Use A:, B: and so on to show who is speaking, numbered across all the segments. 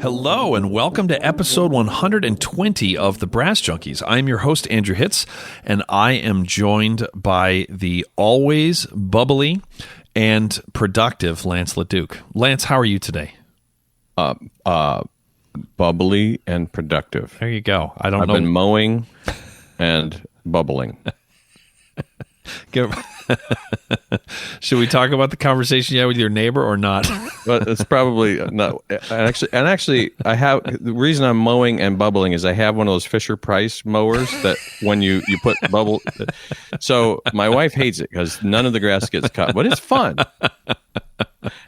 A: Hello and welcome to episode 120 of the Brass Junkies. I'm your host, Andrew Hitz, and I am joined by the always bubbly and productive Lance LaDuke. Lance, how are you today?
B: Bubbly and productive.
A: There you go. I've
B: know. Been mowing and bubbling.
A: Should we talk about the conversation you had with your neighbor or not?
B: But it's probably not. Actually, I have the reason I'm mowing and bubbling is I have one of those Fisher Price mowers that when you put bubble. So my wife hates it because none of the grass gets cut, but it's fun.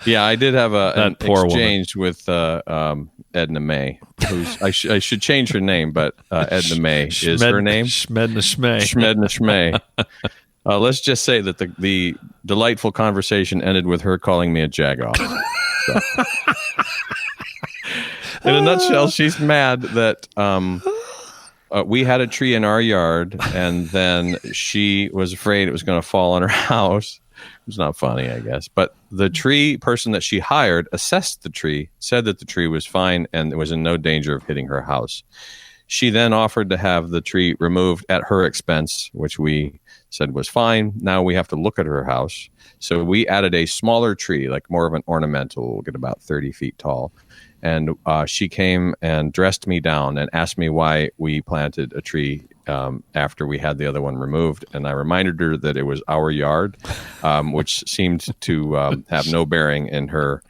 B: Yeah, I did have an exchange with Edna May, who's I should change her name, but Edna May is her name.
A: Schmedna Schmay.
B: Schmedna Schmay. Let's just say that the delightful conversation ended with her calling me a jagoff. So. In a nutshell, she's mad that we had a tree in our yard, and then she was afraid it was going to fall on her house. It was not funny, I guess. But the tree person that she hired assessed the tree, said that the tree was fine, and it was in no danger of hitting her house. She then offered to have the tree removed at her expense, which we said was fine. Now we have to look at her house. So we added a smaller tree, like more of an ornamental, we'll get about 30 feet tall. And she came and dressed me down and asked me why we planted a tree after we had the other one removed. And I reminded her that it was our yard, which seemed to have no bearing in her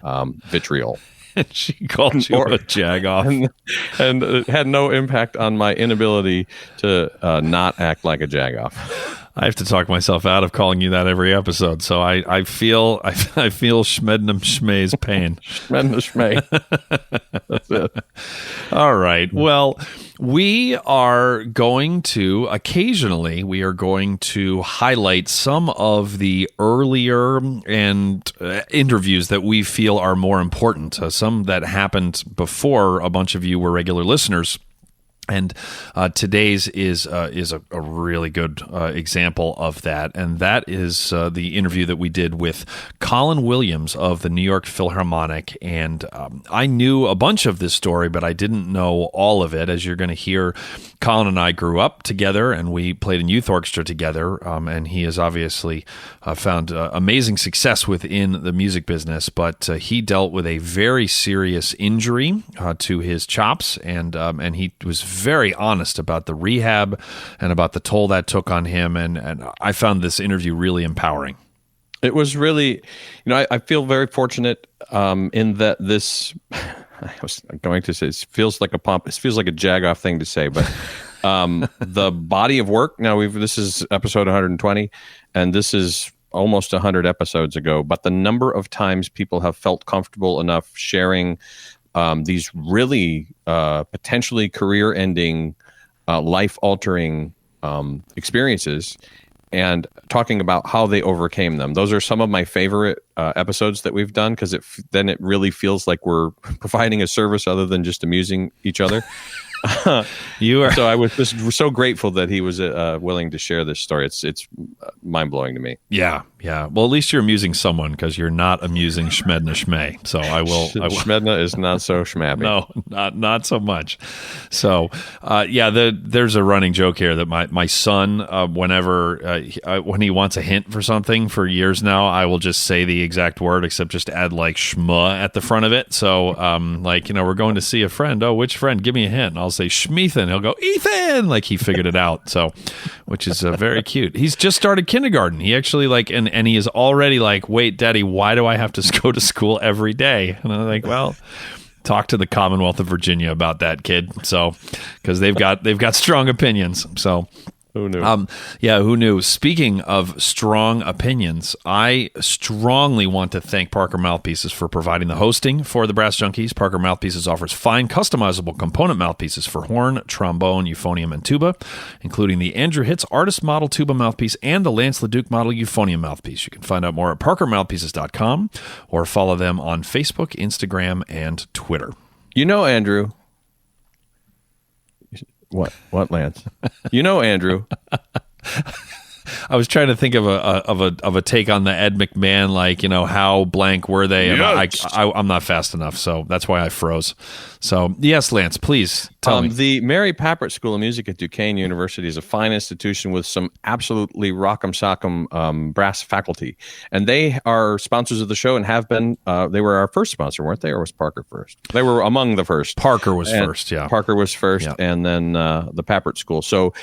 B: vitriol.
A: And she called you a jagoff.
B: And it had no impact on my inability to not act like a jagoff.
A: I have to talk myself out of calling you that every episode. So I feel Schmednum Schmay's pain.
B: Schmednum Schmay. That's it.
A: All right. Well, we are going to highlight some of the earlier and interviews that we feel are more important. Some that happened before a bunch of you were regular listeners. And today's is a really good example of that, and that is the interview that we did with Colin Williams of the New York Philharmonic. And I knew a bunch of this story, but I didn't know all of it. As you're going to hear, Colin and I grew up together, and we played in youth orchestra together. And he has obviously found amazing success within the music business, but he dealt with a very serious injury to his chops, and he was very honest about the rehab and about the toll that took on him. And I found this interview really empowering.
B: It was really, I feel very fortunate in that this, I was going to say, it feels like a jagoff thing to say, but the body of work, this is episode 120, and this is almost 100 episodes ago, but the number of times people have felt comfortable enough sharing these really potentially career-ending, life-altering experiences and talking about how they overcame them. Those are some of my favorite episodes that we've done because then it really feels like we're providing a service other than just amusing each other. So I was just so grateful that he was willing to share this story. It's mind-blowing to me.
A: Yeah. Well, at least you're amusing someone because you're not amusing Schmedna Schmay. So I will.
B: Schmedna is not so schmabby.
A: No, not so much. So there's a running joke here that my son, whenever when he wants a hint for something for years now, I will just say the exact word except just add like schma at the front of it. So we're going to see a friend. Oh, which friend? Give me a hint. And I'll say Schmeethan. He'll go Ethan. Like he figured it out. So, which is very cute. He's just started kindergarten. He actually and he is already like, wait, Daddy, why do I have to go to school every day? And I'm like, well, talk to the Commonwealth of Virginia about that, kid. So, because they've got strong opinions. So.
B: Who knew?
A: Who knew? Speaking of strong opinions, I strongly want to thank Parker Mouthpieces for providing the hosting for the Brass Junkies. Parker Mouthpieces offers fine, customizable component mouthpieces for horn, trombone, euphonium, and tuba, including the Andrew Hitz Artist Model Tuba Mouthpiece and the Lance LaDuke Model Euphonium Mouthpiece. You can find out more at parkermouthpieces.com or follow them on Facebook, Instagram, and Twitter.
B: Andrew... What, Lance? Andrew,
A: I was trying to think of a take on the Ed McMahon, like, how blank were they? And
B: Yes.
A: I'm not fast enough, so that's why I froze. So yes, Lance, please tell me.
B: The Mary Papert School of Music at Duquesne University is a fine institution with some absolutely rock'em sock'em brass faculty, and they are sponsors of the show and have been. They were our first sponsor, weren't they, or was Parker first? They were among the first.
A: Parker was first, yeah.
B: Parker was first,
A: Yeah.
B: and then the Papert School. So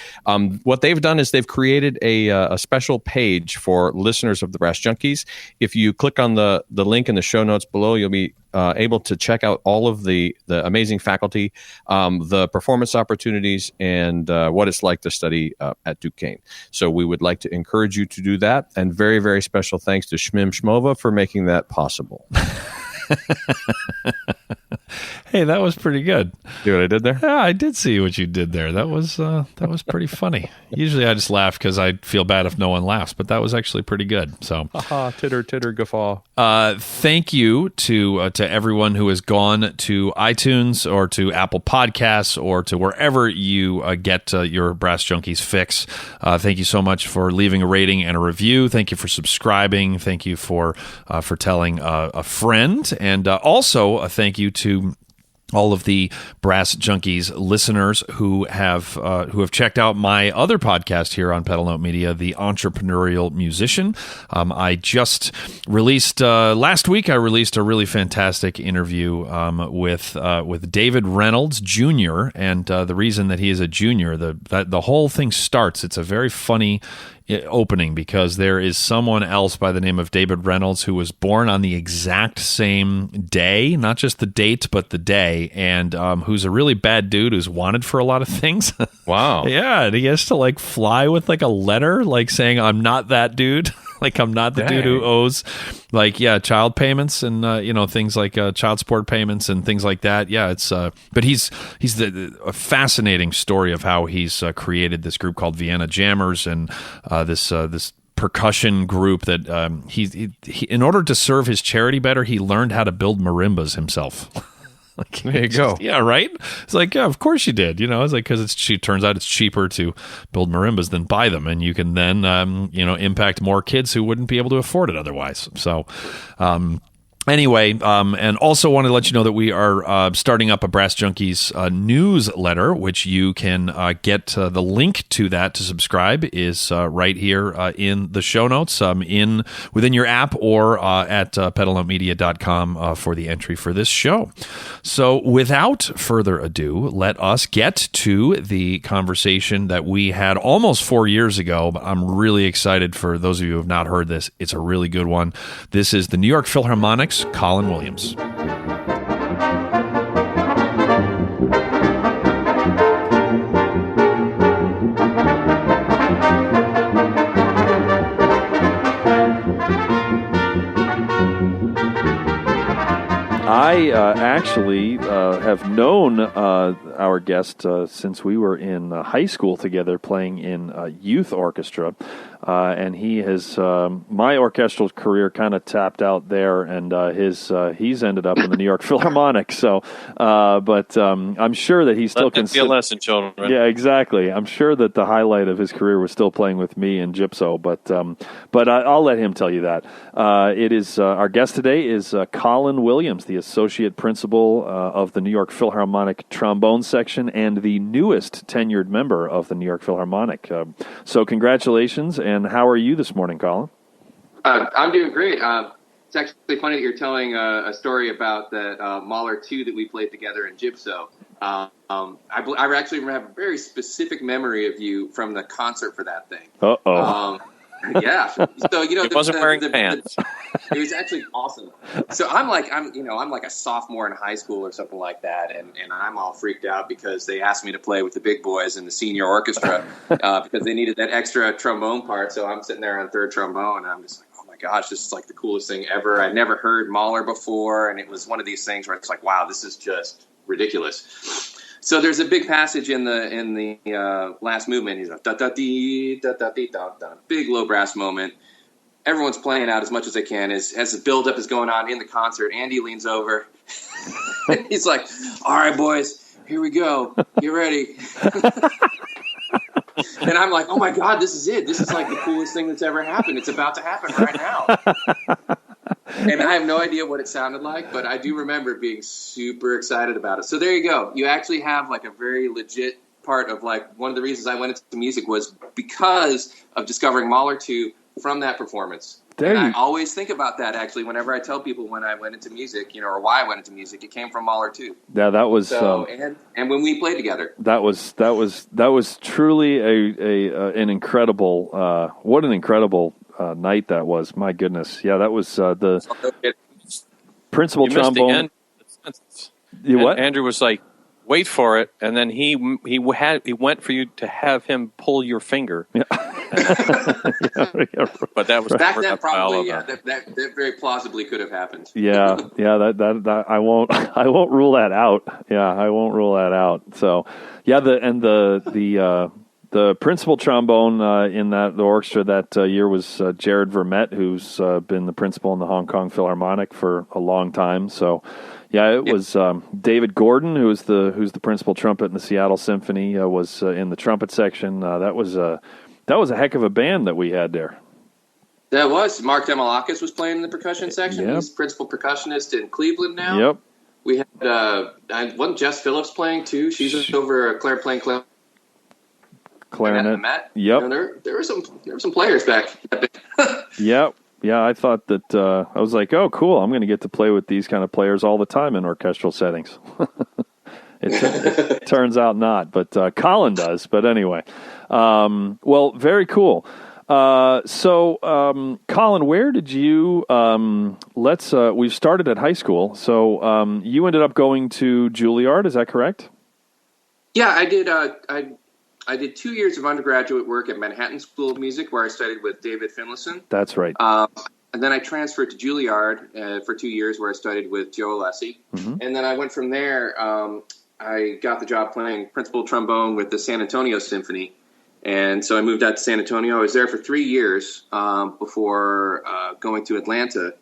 B: what they've done is they've created a special page for listeners of the Brass Junkies. If you click on the link in the show notes below, you'll be able to check out all of the amazing faculty, the performance opportunities, and what it's like to study at Duquesne. So we would like to encourage you to do that. And very, very special thanks to Shmim Shmova for making that possible.
A: Hey, that was pretty good.
B: See what I did there?
A: Yeah, I did see what you did there. That was pretty funny. Usually I just laugh because I feel bad if no one laughs, but that was actually pretty good. So,
B: Titter, titter, guffaw.
A: thank you to everyone who has gone to iTunes or to Apple Podcasts or to wherever you get your Brass Junkies fix. Thank you so much for leaving a rating and a review. Thank you for subscribing. Thank you for telling a friend, and also thank you to all of the Brass Junkies listeners who have checked out my other podcast here on Pedal Note Media, The Entrepreneurial Musician. I just released last week. I released a really fantastic interview with David Reynolds Jr. And the reason that he is a junior, the whole thing starts. It's a very funny opening because there is someone else by the name of David Reynolds who was born on the exact same day, not just the date, but the day, and who's a really bad dude who's wanted for a lot of things.
B: Wow.
A: Yeah, and he has to like fly with like a letter, like saying, "I'm not that dude." Like, I'm not the dude who owes, like, child payments and, things like child support payments and things like that. Yeah, it's, but he's a fascinating story of how he's created this group called Vienna Jammers and this percussion group that he in order to serve his charity better, he learned how to build marimbas himself. Like,
B: there you go.
A: Yeah, right? It's like, yeah, of course you did. It's like, because turns out it's cheaper to build marimbas than buy them. And you can then, impact more kids who wouldn't be able to afford it otherwise. So, anyway, and also want to let you know that we are starting up a Brass Junkies newsletter, which you can get the link to that to subscribe is right here in the show notes, within your app or at pedalnotemedia.com for the entry for this show. So without further ado, let us get to the conversation that we had almost 4 years ago, but I'm really excited for those of you who have not heard this. It's a really good one. This is the New York Philharmonic's Colin Williams. I actually have known our guest since we were in high school together playing in youth orchestra. And he has my orchestral career kind of tapped out there, and he's ended up in the New York Philharmonic. So, but I'm sure that he's still
B: be a lesson, children.
A: Yeah, exactly. I'm sure that the highlight of his career was still playing with me in Gypso, but I'll let him tell you that. It is our guest today is Colin Williams, the associate principal of the New York Philharmonic trombone section and the newest tenured member of the New York Philharmonic. So, congratulations. And how are you this morning, Colin?
C: I'm doing great. It's actually funny that you're telling a story about that Mahler 2 that we played together in Gypso. I actually have a very specific memory of you from the concert for that thing.
A: Uh-oh.
C: Yeah. So,
B: it wasn't wearing pants.
C: It was actually awesome. So I'm like a sophomore in high school or something like that. And I'm all freaked out because they asked me to play with the big boys in the senior orchestra because they needed that extra trombone part. So I'm sitting there on third trombone and I'm just like, oh my gosh, this is like the coolest thing ever. I'd never heard Mahler before. And it was one of these things where it's like, wow, this is just ridiculous. So there's a big passage in the last movement. He's like da da dee da da dee da da. Big low brass moment. Everyone's playing out as much as they can. As the build up is going on in the concert, Andy leans over. He's like, "All right, boys, here we go. Get ready." And I'm like, oh my God, this is it. This is like the coolest thing that's ever happened. It's about to happen right now. And I have no idea what it sounded like, but I do remember being super excited about it. So there you go. You actually have like a very legit part of like one of the reasons I went into music was because of discovering Mahler 2 from that performance. And I always think about that actually whenever I tell people when I went into music, or why I went into music. It came from Mahler 2.
A: Yeah, that was
C: so, and when we played together.
A: That was truly an incredible what an incredible night that was. My goodness. Yeah, that was the principal trombone.
B: What? Andrew was like, wait for it, and then he went for you to have him pull your finger.
A: Yeah.
B: But that was
C: back then, probably. Yeah, that very plausibly could have happened.
A: Yeah. That I won't rule that out. Yeah, I won't rule that out. So, yeah, the principal trombone in the orchestra that year was Jared Vermette, who's been the principal in the Hong Kong Philharmonic for a long time. So. Yeah, it was David Gordon, who's the principal trumpet in the Seattle Symphony, was in the trumpet section. That was a heck of a band that we had there.
C: That was. Mark Demalakis was playing in the percussion section.
A: Yep.
C: He's principal percussionist in Cleveland now.
A: Yep.
C: We had wasn't Jess Phillips playing too? She's over Claire playing
A: clarinet. Yep.
C: There were some players back.
A: Yep. Yeah, I thought that I was like, oh, cool. I'm going to get to play with these kind of players all the time in orchestral settings. It turns out not, but Colin does. But anyway, well, very cool. So, Colin, where did you? We've started at high school. So you ended up going to Juilliard. Is that correct?
C: Yeah, I did. I did 2 years of undergraduate work at Manhattan School of Music, where I studied with David Finlayson.
A: That's right.
C: And then I transferred to Juilliard for 2 years, where I studied with Joe Alessi. Mm-hmm. And then I went from there. I got the job playing principal trombone with the San Antonio Symphony. And so I moved out to San Antonio. I was there for 3 years before going to Atlanta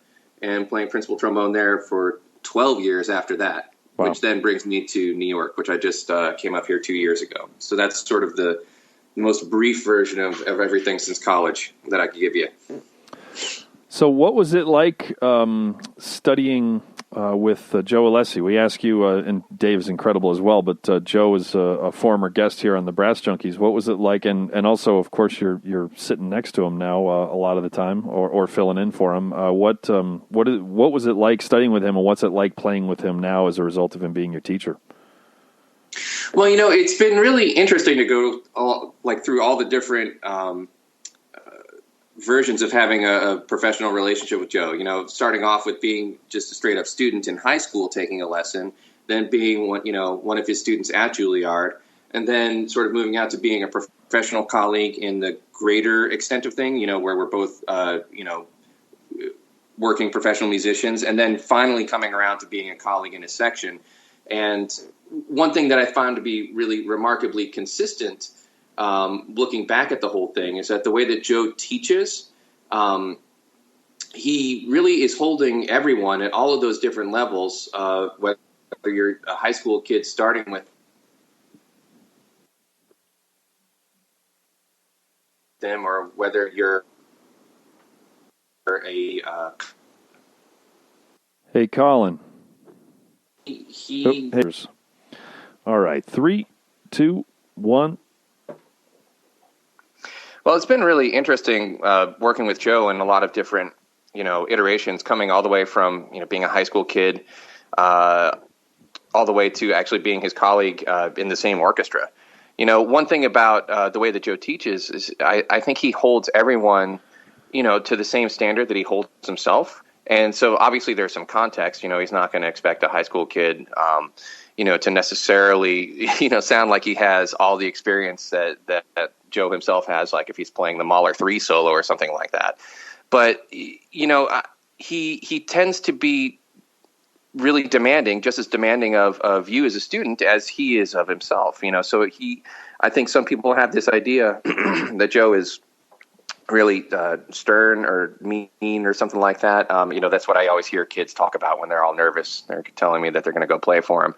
C: and playing principal trombone there for 12 years after that. Wow. Which then brings me to New York, which I just came up here 2 years ago. So that's sort of the most brief version of everything since college that I could give you.
A: So what was it like studying with Joe Alessi? We ask you, and Dave's incredible as well, but Joe is a former guest here on the Brass Junkies. What was it like? And also, of course, you're sitting next to him now a lot of the time, or filling in for him. What was it like studying with him, and what's it like playing with him now as a result of him being your teacher?
C: Well, it's been really interesting to go through all the different versions of having a professional relationship with Joe. Starting off with being just a straight up student in high school taking a lesson, then being one of his students at Juilliard, and then sort of moving out to being a professional colleague in the greater extent of thing, where we're both working professional musicians, and then finally coming around to being a colleague in his section. And one thing that I found to be really remarkably consistent looking back at the whole thing is that the way that Joe teaches, he really is holding everyone at all of those different levels, whether you're a high school kid starting with them or whether you're a...
A: Hey, Colin.
C: He
A: All right, 3, 2, 1...
C: Well, it's been really interesting working with Joe in a lot of different, iterations, coming all the way from, being a high school kid all the way to actually being his colleague in the same orchestra. One thing about the way that Joe teaches is I think he holds everyone, to the same standard that he holds himself. And so obviously there's some context. He's not going to expect a high school kid, to necessarily, sound like he has all the experience that Joe himself has, like if he's playing the Mahler 3 solo or something like that. But, he tends to be really demanding, just as demanding of you as a student as he is of himself, So I think some people have this idea that Joe is really stern or mean or something like that. That's what I always hear kids talk about when they're all nervous. They're telling me that they're going to go play for him.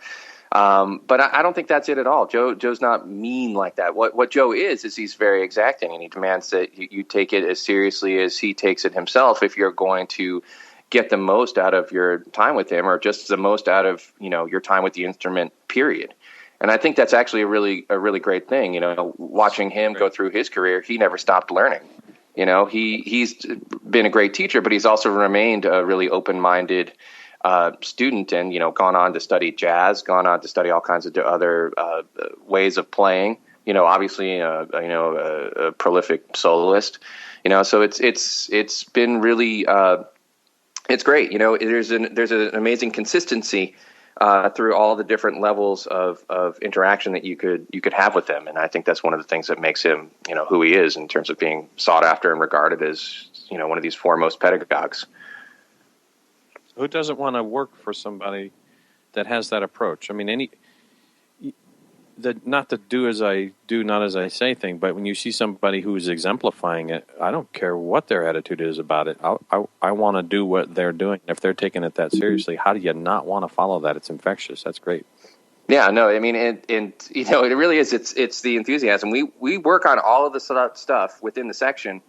C: But I don't think that's it at all. Joe's not mean like that. What Joe is he's very exacting, and he demands that you take it as seriously as he takes it himself if you're going to get the most out of your time with him, or just the most out of your time with the instrument, period. And I think that's actually a really great thing. Watching him go through his career, he never stopped learning. He's been a great teacher, but he's also remained a really open-minded student, and gone on to study jazz, gone on to study all kinds of other ways of playing. Obviously, a prolific soloist. So it's been really it's great. There's an amazing consistency through all the different levels of interaction that you could have with him, and I think that's one of the things that makes him who he is in terms of being sought after and regarded as one of these foremost pedagogues.
B: Who doesn't want to work for somebody that has that approach? I mean, not to do as I do, not as I say thing, but when you see somebody who is exemplifying it, I don't care what their attitude is about it. I want to do what they're doing. If they're taking it that seriously, how do you not want to follow that? It's infectious. That's great. Yeah, no, I mean, and it really is. It's the enthusiasm. We work on all of the stuff within the section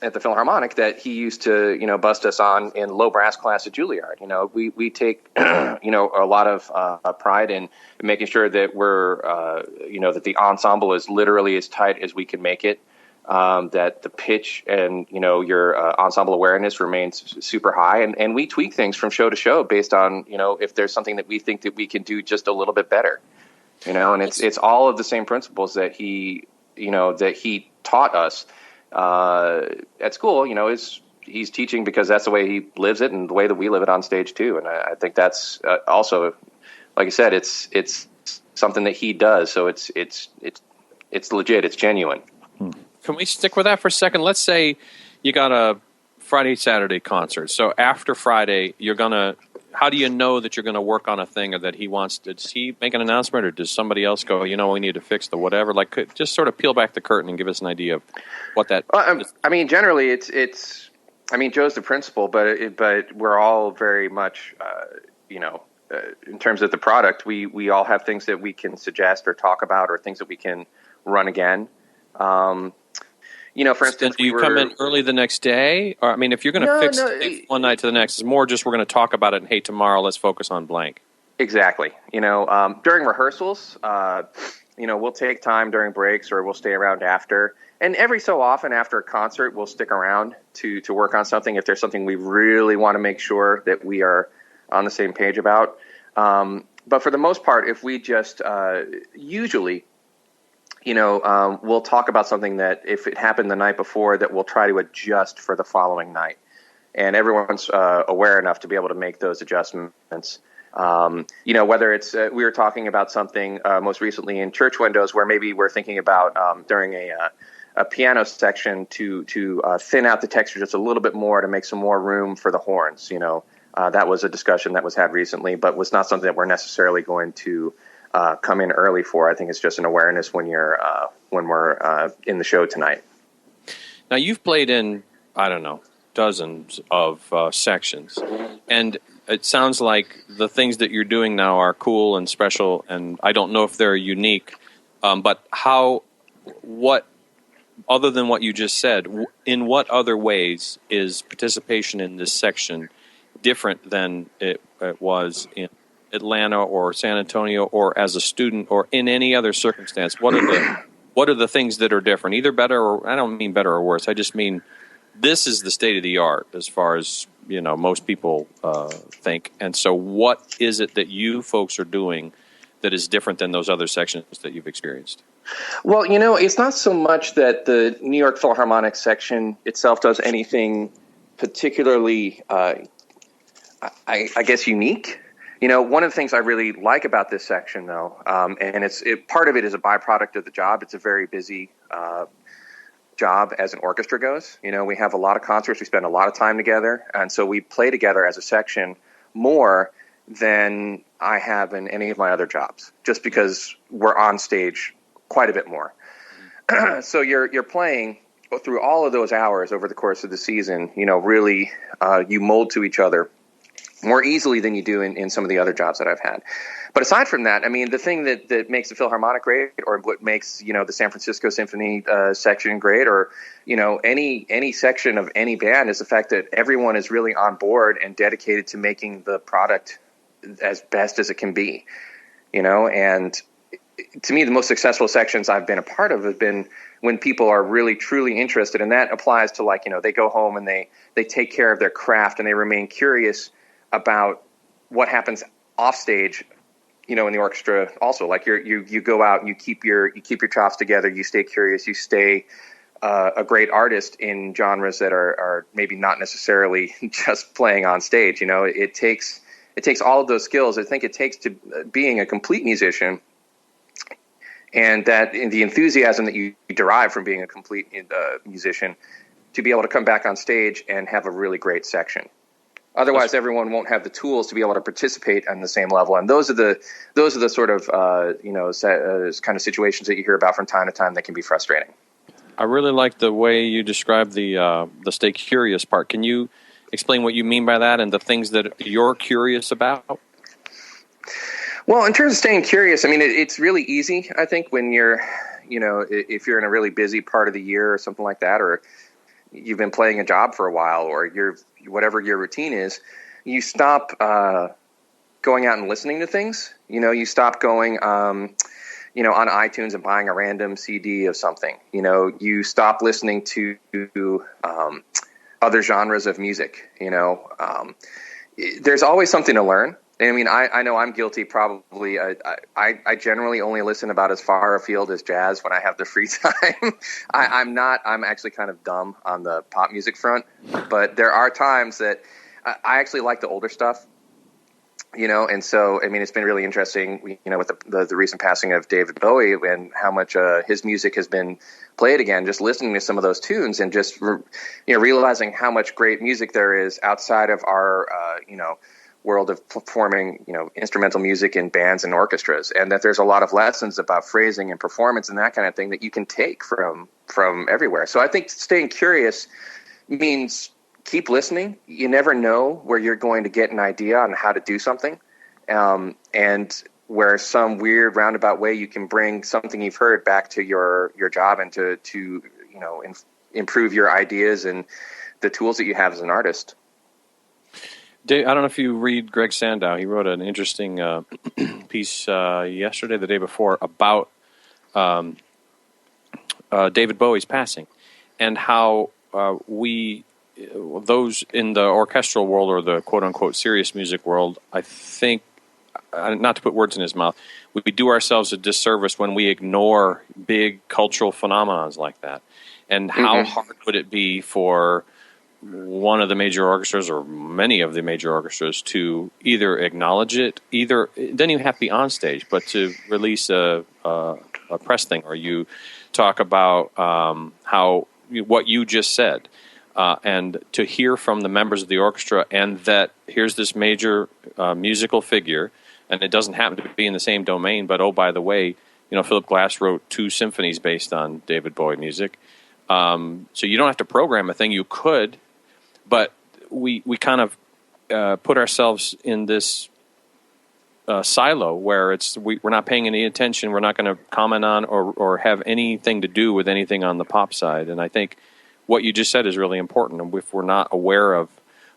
B: at the Philharmonic that he used to, bust us on in low brass class at Juilliard. We take, a lot of pride in making sure that we're, that the ensemble is literally as tight as we can make it, that the pitch and, your ensemble awareness remains super high. And we tweak things from show to show based on, if there's something that we think that we can do just a little bit better, and it's all of the same principles that he taught us at school. He's teaching because that's the way he lives it and the way that we live it on stage too. And I think that's also, like I said, it's something that he does. So it's legit. It's genuine. Can we stick with that for a second? Let's say you got a Friday, Saturday concert. So after Friday, how do you know that you're going to work on a thing, or that he wants to? Does he make an announcement, or does somebody else go, we need to fix the whatever? Like, just sort of peel back the curtain and give us an idea of what that.
C: Well, I mean, generally, it's. I mean, Joe's the principal, but we're all very much, in terms of the product, we all have things that we can suggest or talk about, or things that we can run again. For instance,
B: do you come in early the next day? Or, I mean, if you're going to fix one night to the next, it's more just we're going to talk about it, and hey, tomorrow let's focus on blank.
C: Exactly. During rehearsals, we'll take time during breaks, or we'll stay around after. And every so often after a concert, we'll stick around to work on something if there's something we really want to make sure that we are on the same page about. But for the most part, if we just usually – we'll talk about something that if it happened the night before, that we'll try to adjust for the following night. And everyone's aware enough to be able to make those adjustments. Whether it's we were talking about something most recently in Church Windows, where maybe we're thinking about during a piano section to thin out the texture just a little bit more to make some more room for the horns. That was a discussion that was had recently, but was not something that we're necessarily going to come in early for. I think it's just an awareness when we're in the show tonight.
B: Now, you've played in, I don't know, dozens of sections, and it sounds like the things that you're doing now are cool and special, and I don't know if they're unique, but what, other than what you just said, in what other ways is participation in this section different than it was in Atlanta or San Antonio, or as a student, or in any other circumstance? What are the things that are different? Either better, or I don't mean better or worse. I just mean this is the state of the art as far as most people think. And so, what is it that you folks are doing that is different than those other sections that you've experienced?
C: Well, it's not so much that the New York Philharmonic section itself does anything particularly, I guess, unique. One of the things I really like about this section, though, and part of it is a byproduct of the job. It's a very busy job as an orchestra goes. We have a lot of concerts. We spend a lot of time together. And so we play together as a section more than I have in any of my other jobs, just because we're on stage quite a bit more. So you're playing through all of those hours over the course of the season. Really, you mold to each other more easily than you do in some of the other jobs that I've had. But aside from that, I mean, the thing that makes the Philharmonic great, or what makes, the San Francisco Symphony section great, or, any section of any band, is the fact that everyone is really on board and dedicated to making the product as best as it can be, and to me, the most successful sections I've been a part of have been when people are really, truly interested. And that applies to they go home and they take care of their craft and they remain curious about what happens off stage, in the orchestra also. Like you go out and you keep your chops together, you stay curious, you stay a great artist in genres that are maybe not necessarily just playing on stage. It takes all of those skills. I think it takes to being a complete musician, and that the enthusiasm that you derive from being a complete musician, to be able to come back on stage and have a really great section. Otherwise, everyone won't have the tools to be able to participate on the same level. And those are the sort of kind of situations that you hear about from time to time that can be frustrating.
B: I really like the way you describe the stay curious part. Can you explain what you mean by that and the things that you're curious about?
C: Well, in terms of staying curious, I mean, it's really easy, I think, when you're, if you're in a really busy part of the year or something like that, or you've been playing a job for a while, or whatever your routine is, you stop going out and listening to things. You stop going, on iTunes and buying a random CD of something. You stop listening to other genres of music. There's always something to learn. I mean, I know I'm guilty probably. I generally only listen about as far afield as jazz when I have the free time. I'm actually kind of dumb on the pop music front, but there are times that I actually like the older stuff, and so, I mean, it's been really interesting, with the recent passing of David Bowie and how much his music has been played again, just listening to some of those tunes and just, realizing how much great music there is outside of our, world of performing, instrumental music in bands and orchestras, and that there's a lot of lessons about phrasing and performance and that kind of thing that you can take from everywhere. So I think staying curious means keep listening. You never know where you're going to get an idea on how to do something, and where some weird roundabout way you can bring something you've heard back to your job and to improve your ideas and the tools that you have as an artist.
B: Dave, I don't know if you read Greg Sandow. He wrote an interesting piece yesterday, the day before, about David Bowie's passing and how those in the orchestral world or the quote-unquote serious music world, I think, not to put words in his mouth, we do ourselves a disservice when we ignore big cultural phenomenons like that. And how hard would it be for one of the major orchestras or many of the major orchestras to either acknowledge it, it doesn't even have to be on stage, but to release a press thing, or you talk about what you just said, and to hear from the members of the orchestra, and that here's this major musical figure, and it doesn't happen to be in the same domain, but oh, by the way, Philip Glass wrote 2 symphonies based on David Bowie music. So you don't have to program a thing. You could, but we kind of put ourselves in this silo where we're not paying any attention. We're not going to comment on or have anything to do with anything on the pop side. And I think what you just said is really important. And if we're not aware of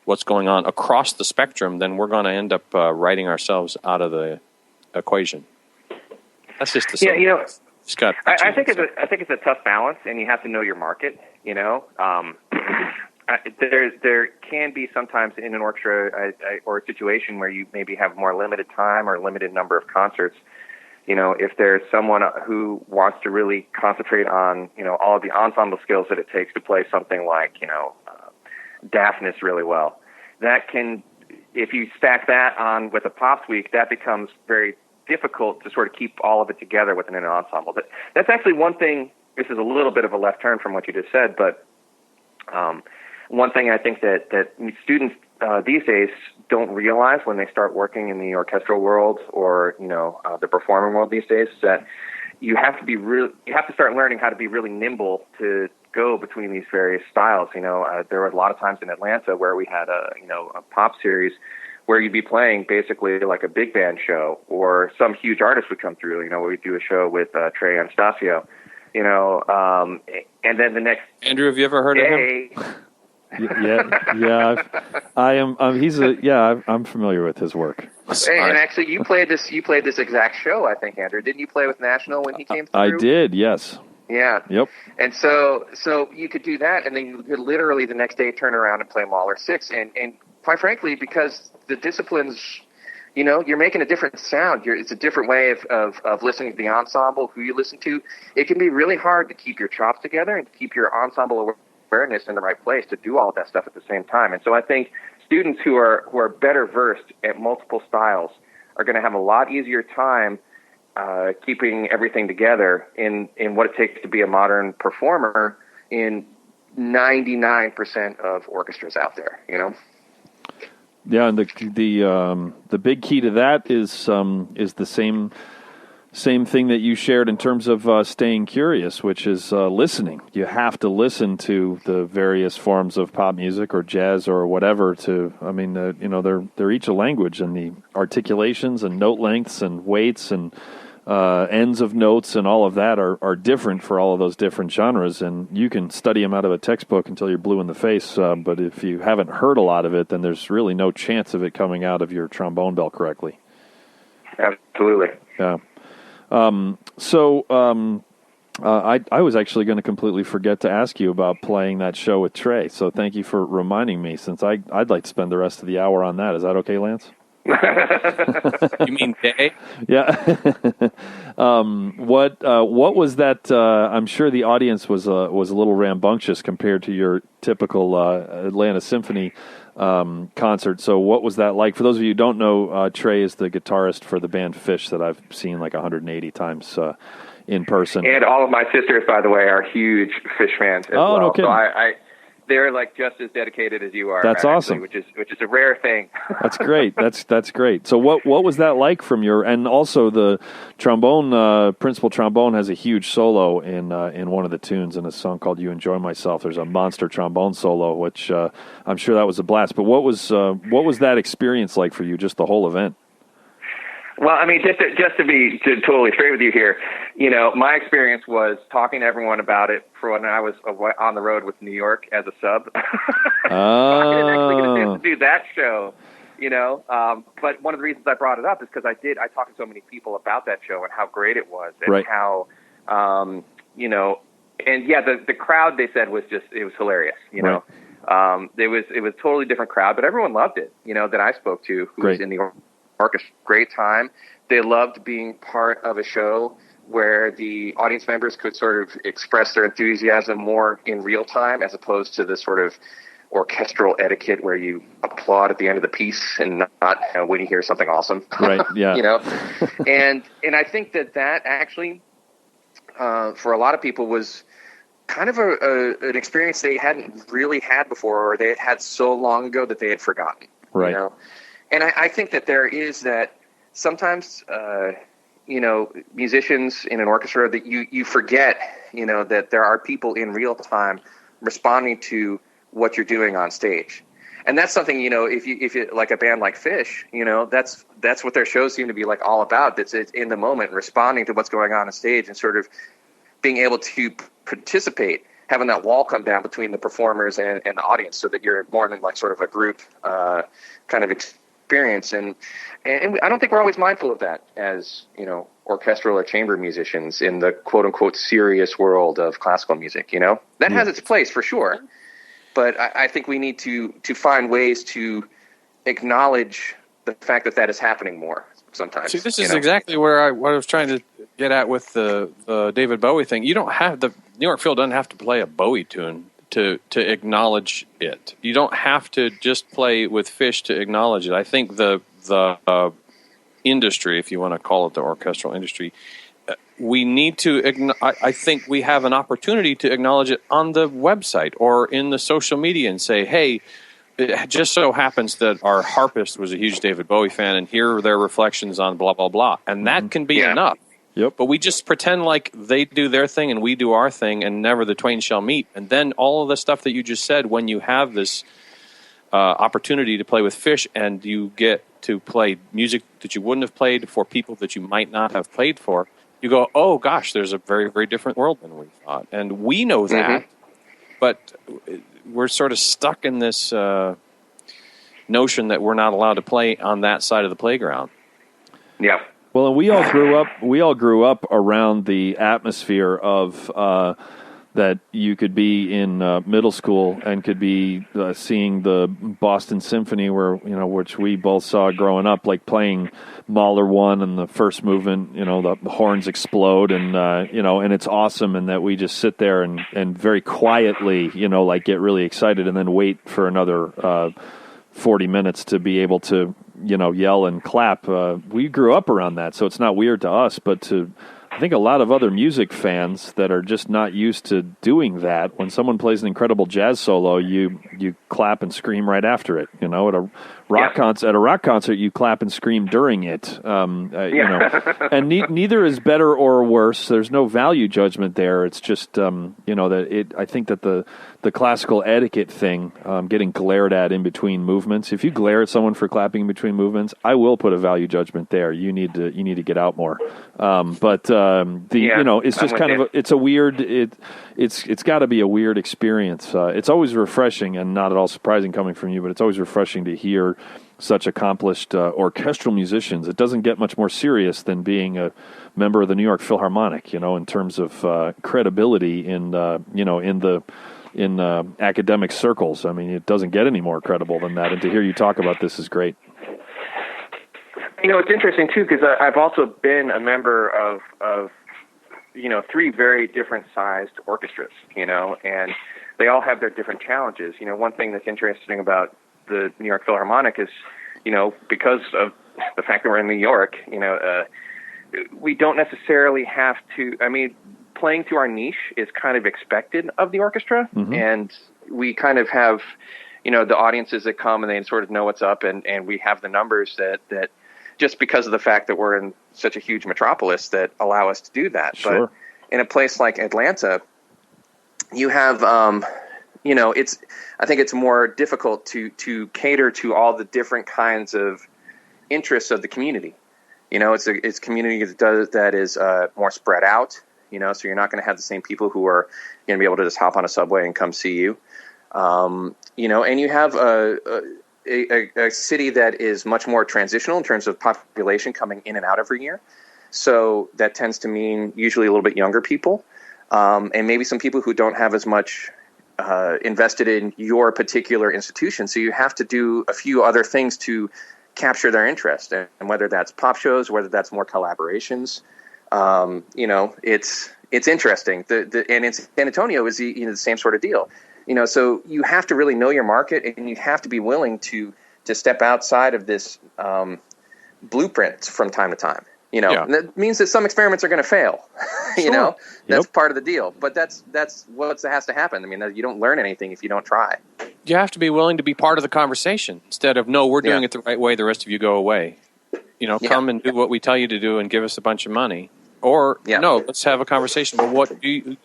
B: what's going on across the spectrum, then we're going to end up writing ourselves out of the equation. That's just the Scott.
C: I think it's a tough balance, and you have to know your market. There can be sometimes in an orchestra or a situation where you maybe have more limited time or limited number of concerts. If there's someone who wants to really concentrate on all of the ensemble skills that it takes to play something like Daphnis really well, that can, if you stack that on with a Pops Week, that becomes very difficult to sort of keep all of it together within an ensemble. That's actually one thing. This is a little bit of a left turn from what you just said, but one thing I think that students these days don't realize when they start working in the orchestral world or the performing world these days is that you have to start learning how to be really nimble to go between these various styles. There were a lot of times in Atlanta where we had a pop series
D: where you'd be playing basically like a big band show, or some huge artist would come through. We'd do a show with Trey Anastasio, and then the next
B: Andrew, have you ever heard
D: day,
B: of him?
A: Yeah. I am. I'm familiar with his work.
D: And actually, you played this exact show, I think, Andrew. Didn't you play with National when he came through?
A: I did. Yes.
D: Yeah.
A: Yep.
D: And so you could do that, and then you could literally the next day turn around and play Mahler 6. And quite frankly, because the disciplines, you're making a different sound. It's a different way of listening to the ensemble, who you listen to. It can be really hard to keep your chops together and to keep your ensemble awareness in the right place to do all of that stuff at the same time. And so I think students who are better versed at multiple styles are going to have a lot easier time keeping everything together in what it takes to be a modern performer in 99% of orchestras out there,
A: Yeah, and the big key to that is the same thing that you shared in terms of staying curious, which is listening. You have to listen to the various forms of pop music or jazz or whatever. They're each a language, and the articulations and note lengths and weights and ends of notes and all of that are different for all of those different genres. And you can study them out of a textbook until you're blue in the face. But if you haven't heard a lot of it, then there's really no chance of it coming out of your trombone bell correctly.
D: Absolutely.
A: Yeah. I was actually going to completely forget to ask you about playing that show with Trey. So thank you for reminding me, since I'd like to spend the rest of the hour on that. Is that okay, Lance?
B: You mean day?
A: Yeah. What was that? I'm sure the audience was a little rambunctious compared to your typical Atlanta Symphony concert. So what was that like? For those of you who don't know, Trey is the guitarist for the band Fish that I've seen like 180 times in person.
D: And all of my sisters, by the way, are huge Fish fans as well.
A: No kidding.
D: So they're like just as dedicated as you are.
A: That's awesome.
D: Which is a rare thing.
A: That's great. That's great. So what was that like from your? And also the trombone, principal trombone has a huge solo in one of the tunes in a song called "You Enjoy Myself." There's a monster trombone solo, which I'm sure that was a blast. But what was that experience like for you? Just the whole event.
D: Well, I mean, just to be totally straight with you here, my experience was talking to everyone about it for when I was on the road with New York as a sub.
A: Oh.
D: I didn't actually get a chance to do that show, But one of the reasons I brought it up is because I talked to so many people about that show and how great it was, and
A: right.
D: how, and yeah, the crowd, they said, was it was hilarious,
A: Right.
D: It was a totally different crowd, but everyone loved it, that I spoke to, who
A: Great.
D: was in the orchestra. Great time. They loved being part of a show where the audience members could sort of express their enthusiasm more in real time, as opposed to this sort of orchestral etiquette where you applaud at the end of the piece and not when you hear something awesome.
A: Right. Yeah.
D: And I think that actually for a lot of people was kind of an experience they hadn't really had before, or they had so long ago that they had forgotten.
A: Right.
D: And I think that there is that sometimes, musicians in an orchestra, that you forget, that there are people in real time responding to what you're doing on stage. And that's something, if you like a band like Fish, that's what their shows seem to be like all about. It's in the moment, responding to what's going on stage and sort of being able to participate, having that wall come down between the performers and the audience, so that you're more in like sort of a group kind of experience. And I don't think we're always mindful of that as, orchestral or chamber musicians in the quote unquote serious world of classical music, that has its place for sure. But I think we need to find ways to acknowledge the fact that is happening more sometimes.
B: See, this is exactly what I was trying to get at with the David Bowie thing. You don't have the New York Phil doesn't have to play a Bowie tune to acknowledge it. You don't have to just play with Fish to acknowledge it. I think the industry, if you want to call it the orchestral industry, we need to. I think we have an opportunity to acknowledge it on the website or in the social media and say, "Hey, it just so happens that our harpist was a huge David Bowie fan, and here are their reflections on blah blah blah," and that can be enough.
A: Yep.
B: But we just pretend like they do their thing and we do our thing, and never the twain shall meet. And then all of the stuff that you just said, when you have this opportunity to play with Fish, and you get to play music that you wouldn't have played for people that you might not have played for, you go, oh gosh, there's a very, very different world than we thought. And we know that, but we're sort of stuck in this notion that we're not allowed to play on that side of the playground.
D: Yeah.
A: Well, and we all grew up around the atmosphere of that you could be in middle school and could be seeing the Boston Symphony, which we both saw growing up, like playing Mahler 1 and the first movement, the horns explode and and it's awesome, and that we just sit there and very quietly, like get really excited and then wait for another 40 minutes to be able to, yell and clap. We grew up around that, so it's not weird to us, but I think a lot of other music fans that are just not used to doing that, when someone plays an incredible jazz solo, you clap and scream right after it. At a rock concert, you clap and scream during it. And neither is better or worse. There's no value judgment there. It's just I think that the classical etiquette thing, getting glared at in between movements. If you glare at someone for clapping in between movements, I will put a value judgment there. You need to get out more. It's just kind of it's a weird. It's got to be a weird experience. It's always refreshing and not at all surprising coming from you, but it's always refreshing to hear such accomplished orchestral musicians. It doesn't get much more serious than being a member of the New York Philharmonic, in terms of credibility in academic circles. I mean, it doesn't get any more credible than that. And to hear you talk about this is great.
D: It's interesting too, because I've also been a member of 3 very different sized orchestras, and they all have their different challenges. One thing that's interesting about the New York Philharmonic is, because of the fact that we're in New York, we don't necessarily have to, playing to our niche is kind of expected of the orchestra, and we kind of have, the audiences that come and they sort of know what's up, and we have the numbers that just because of the fact that we're in such a huge metropolis that allow us to do that.
A: Sure.
D: But in a place like Atlanta, you have, I think it's more difficult to cater to all the different kinds of interests of the community. It's a community that is more spread out, so you're not going to have the same people who are going to be able to just hop on a subway and come see you. And you have a city that is much more transitional in terms of population coming in and out every year. So that tends to mean usually a little bit younger people, and maybe some people who don't have as much invested in your particular institution. So you have to do a few other things to capture their interest, and whether that's pop shows, whether that's more collaborations. It's interesting. And in San Antonio is the same sort of deal. So you have to really know your market, and you have to be willing to step outside of this blueprint from time to time. And that means that some experiments are going to fail.
A: Sure.
D: That's part of the deal. But that's what has to happen. You don't learn anything if you don't try.
B: You have to be willing to be part of the conversation instead of, no, we're doing it the right way, the rest of you go away. Come and do what we tell you to do and give us a bunch of money. Or, no, let's have a conversation.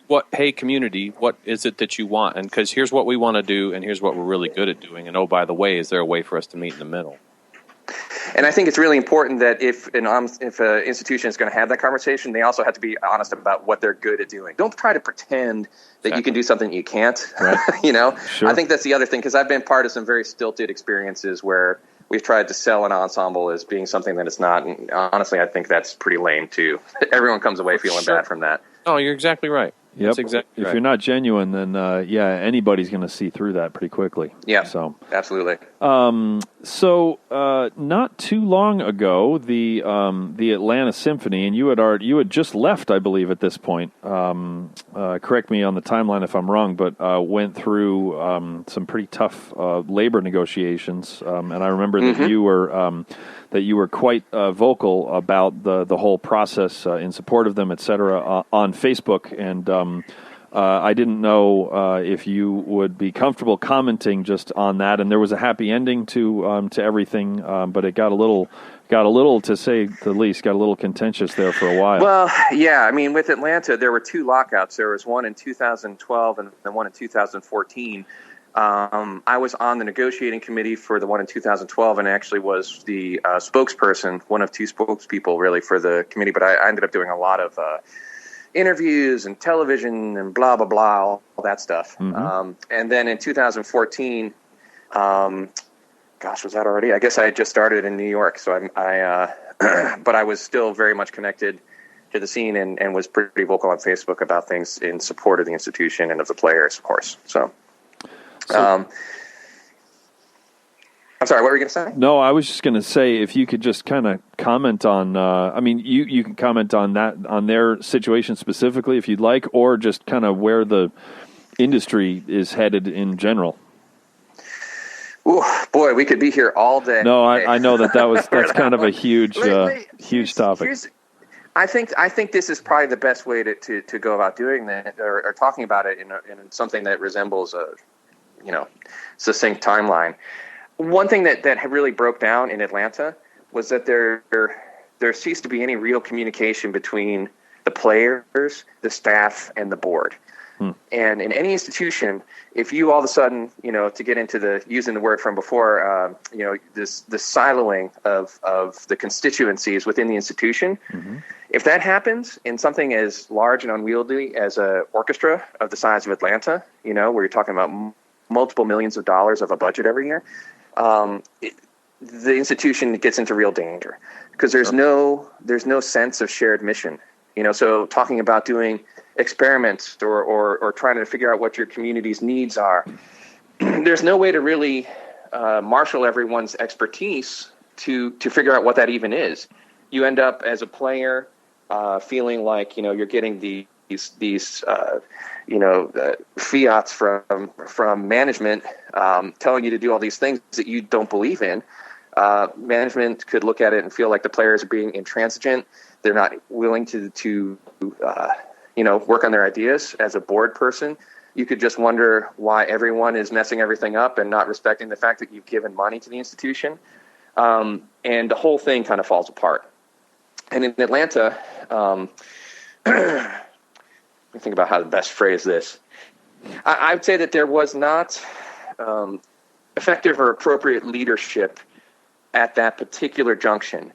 B: But hey, community, what is it that you want? And because here's what we want to do, and here's what we're really good at doing. And, oh, by the way, is there a way for us to meet in the middle?
D: And I think it's really important that if an institution is going to have that conversation, they also have to be honest about what they're good at doing. Don't try to pretend that you can do something you can't. Right.
A: Sure.
D: I think that's the other thing, because I've been part of some very stilted experiences where we've tried to sell an ensemble as being something that it's not. And honestly, I think that's pretty lame too. Everyone comes away feeling bad from that.
B: Oh, you're exactly right.
A: Yep.
B: That's exactly right.
A: If you're not genuine, then anybody's going to see through that pretty quickly.
D: Yeah,
A: so
D: absolutely.
A: So not too long ago, the Atlanta Symphony, and you had just left, I believe, at this point. Correct me on the timeline if I'm wrong, but went through some pretty tough labor negotiations, and I remember that you were quite vocal about the whole process in support of them, et cetera, on Facebook, and I didn't know if you would be comfortable commenting just on that. And there was a happy ending to everything, but it got a little, to say the least, got a little contentious there for a while.
D: Well, yeah, with Atlanta, there were 2 lockouts. There was one in 2012 and then one in 2014. I was on the negotiating committee for the one in 2012, and actually was the spokesperson, one of two spokespeople really for the committee. But I ended up doing a lot of interviews and television and blah, blah, blah, all that stuff. Mm-hmm. And then in 2014, gosh, was that already? I guess I had just started in New York. So but I was still very much connected to the scene and was pretty vocal on Facebook about things in support of the institution and of the players, of course. So I'm sorry, what were you going to say?
A: No, I was just going to say, if you could just kind of comment on, you can comment on that, on their situation specifically if you'd like, or just kind of where the industry is headed in general.
D: Ooh, boy, we could be here all day.
A: No, I know that's kind of a huge, huge topic.
D: I think this is probably the best way to go about doing that, or talking about it in something that resembles a, succinct timeline. One thing that really broke down in Atlanta was that there ceased to be any real communication between the players, the staff, and the board. And in any institution, if you all of a sudden, to get into using the word from before, this siloing of the constituencies within the institution, mm-hmm. If that happens in something as large and unwieldy as an orchestra of the size of Atlanta, where you're talking about multiple millions of dollars of a budget every year, the institution gets into real danger because there's no sense of shared mission. So talking about doing experiments or trying to figure out what your community's needs are, there's no way to really marshal everyone's expertise to figure out what that even is. You end up as a player feeling like you're getting these fiats from management telling you to do all these things that you don't believe in. Management could look at it and feel like the players are being intransigent. They're not willing to work on their ideas. As a board person, you could just wonder why everyone is messing everything up and not respecting the fact that you've given money to the institution. And the whole thing kind of falls apart. And in Atlanta, let me think about how to best phrase this. I would say that there was not effective or appropriate leadership at that particular junction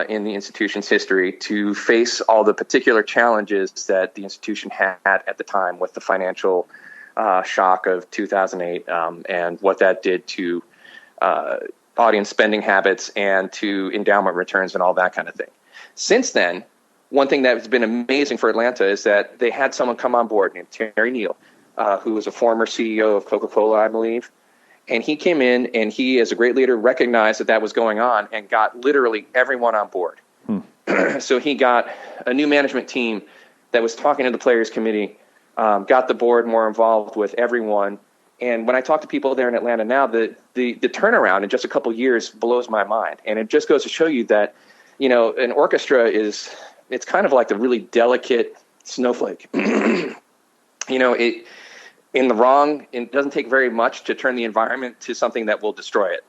D: in the institution's history to face all the particular challenges that the institution had at the time with the financial shock of 2008 and what that did to audience spending habits and to endowment returns and all that kind of thing. Since then, one thing that has been amazing for Atlanta is that they had someone come on board named Terry Neal, who was a former CEO of Coca-Cola, I believe. And he came in and he, as a great leader, recognized that was going on and got literally everyone on board. So he got a new management team that was talking to the players committee, got the board more involved with everyone. And when I talk to people there in Atlanta now, the turnaround in just a couple years blows my mind. And it just goes to show you that, an orchestra it's kind of like a really delicate snowflake. It doesn't take very much to turn the environment to something that will destroy it,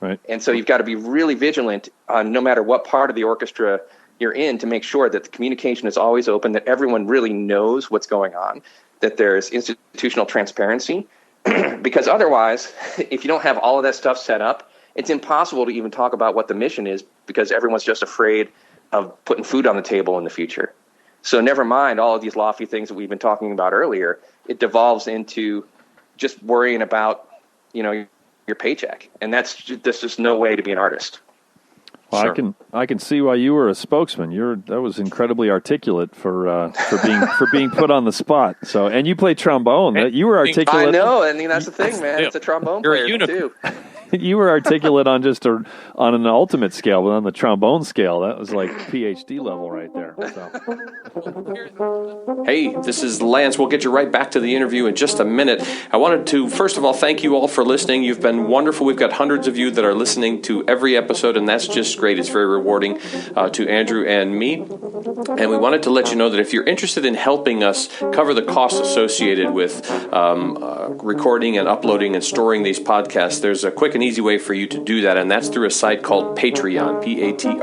D: Right. And so you've got to be really vigilant on no matter what part of the orchestra you're in to make sure that the communication is always open, that everyone really knows what's going on, that there's institutional transparency. Because otherwise, if you don't have all of that stuff set up, it's impossible to even talk about what the mission is because everyone's just afraid of putting food on the table in the future. So never mind all of these lofty things that we've been talking about earlier. It devolves into just worrying about, your paycheck. And there's just no way to be an artist.
A: Well, sure. I can see why you were a spokesman. That was incredibly articulate for being put on the spot. So, and you play trombone. You were articulate.
D: I know. I mean, that's the thing, man. It's a trombone player too.
A: You were articulate on just on an ultimate scale, but on the trombone scale, that was like PhD level right there. So.
B: Hey, this is Lance. We'll get you right back to the interview in just a minute. I wanted to, first of all, thank you all for listening. You've been wonderful. We've got hundreds of you that are listening to every episode, and that's just great. It's very rewarding to Andrew and me. And we wanted to let you know that if you're interested in helping us cover the costs associated with recording and uploading and storing these podcasts, there's a quick and an easy way for you to do that, and that's through a site called Patreon, Patreon.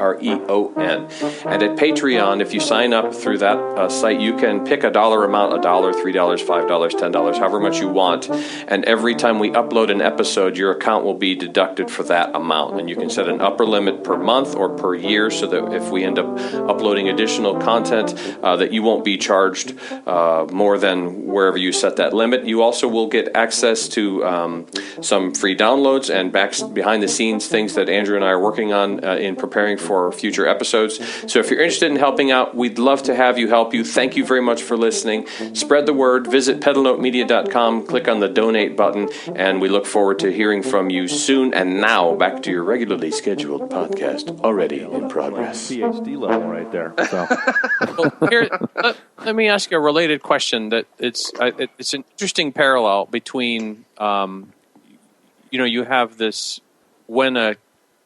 B: And at Patreon, if you sign up through that site, you can pick a dollar amount, $1, $3, $5, $10, however much you want. And every time we upload an episode, your account will be deducted for that amount. And you can set an upper limit per month or per year so that if we end up uploading additional content, that you won't be charged more than wherever you set that limit. You also will get access to some free downloads and behind the scenes things that Andrew and I are working on in preparing for future episodes. So if you're interested in helping out, we'd love to have you help you. Thank you very much for listening. Spread the word. Visit pedalnotemedia.com, click on the donate button, and we look forward to hearing from you soon. And now back to your regularly scheduled podcast, already in progress.
A: PhD level right there. So.
B: Well, here, let me ask you a related question. That it's an interesting parallel between you have this when a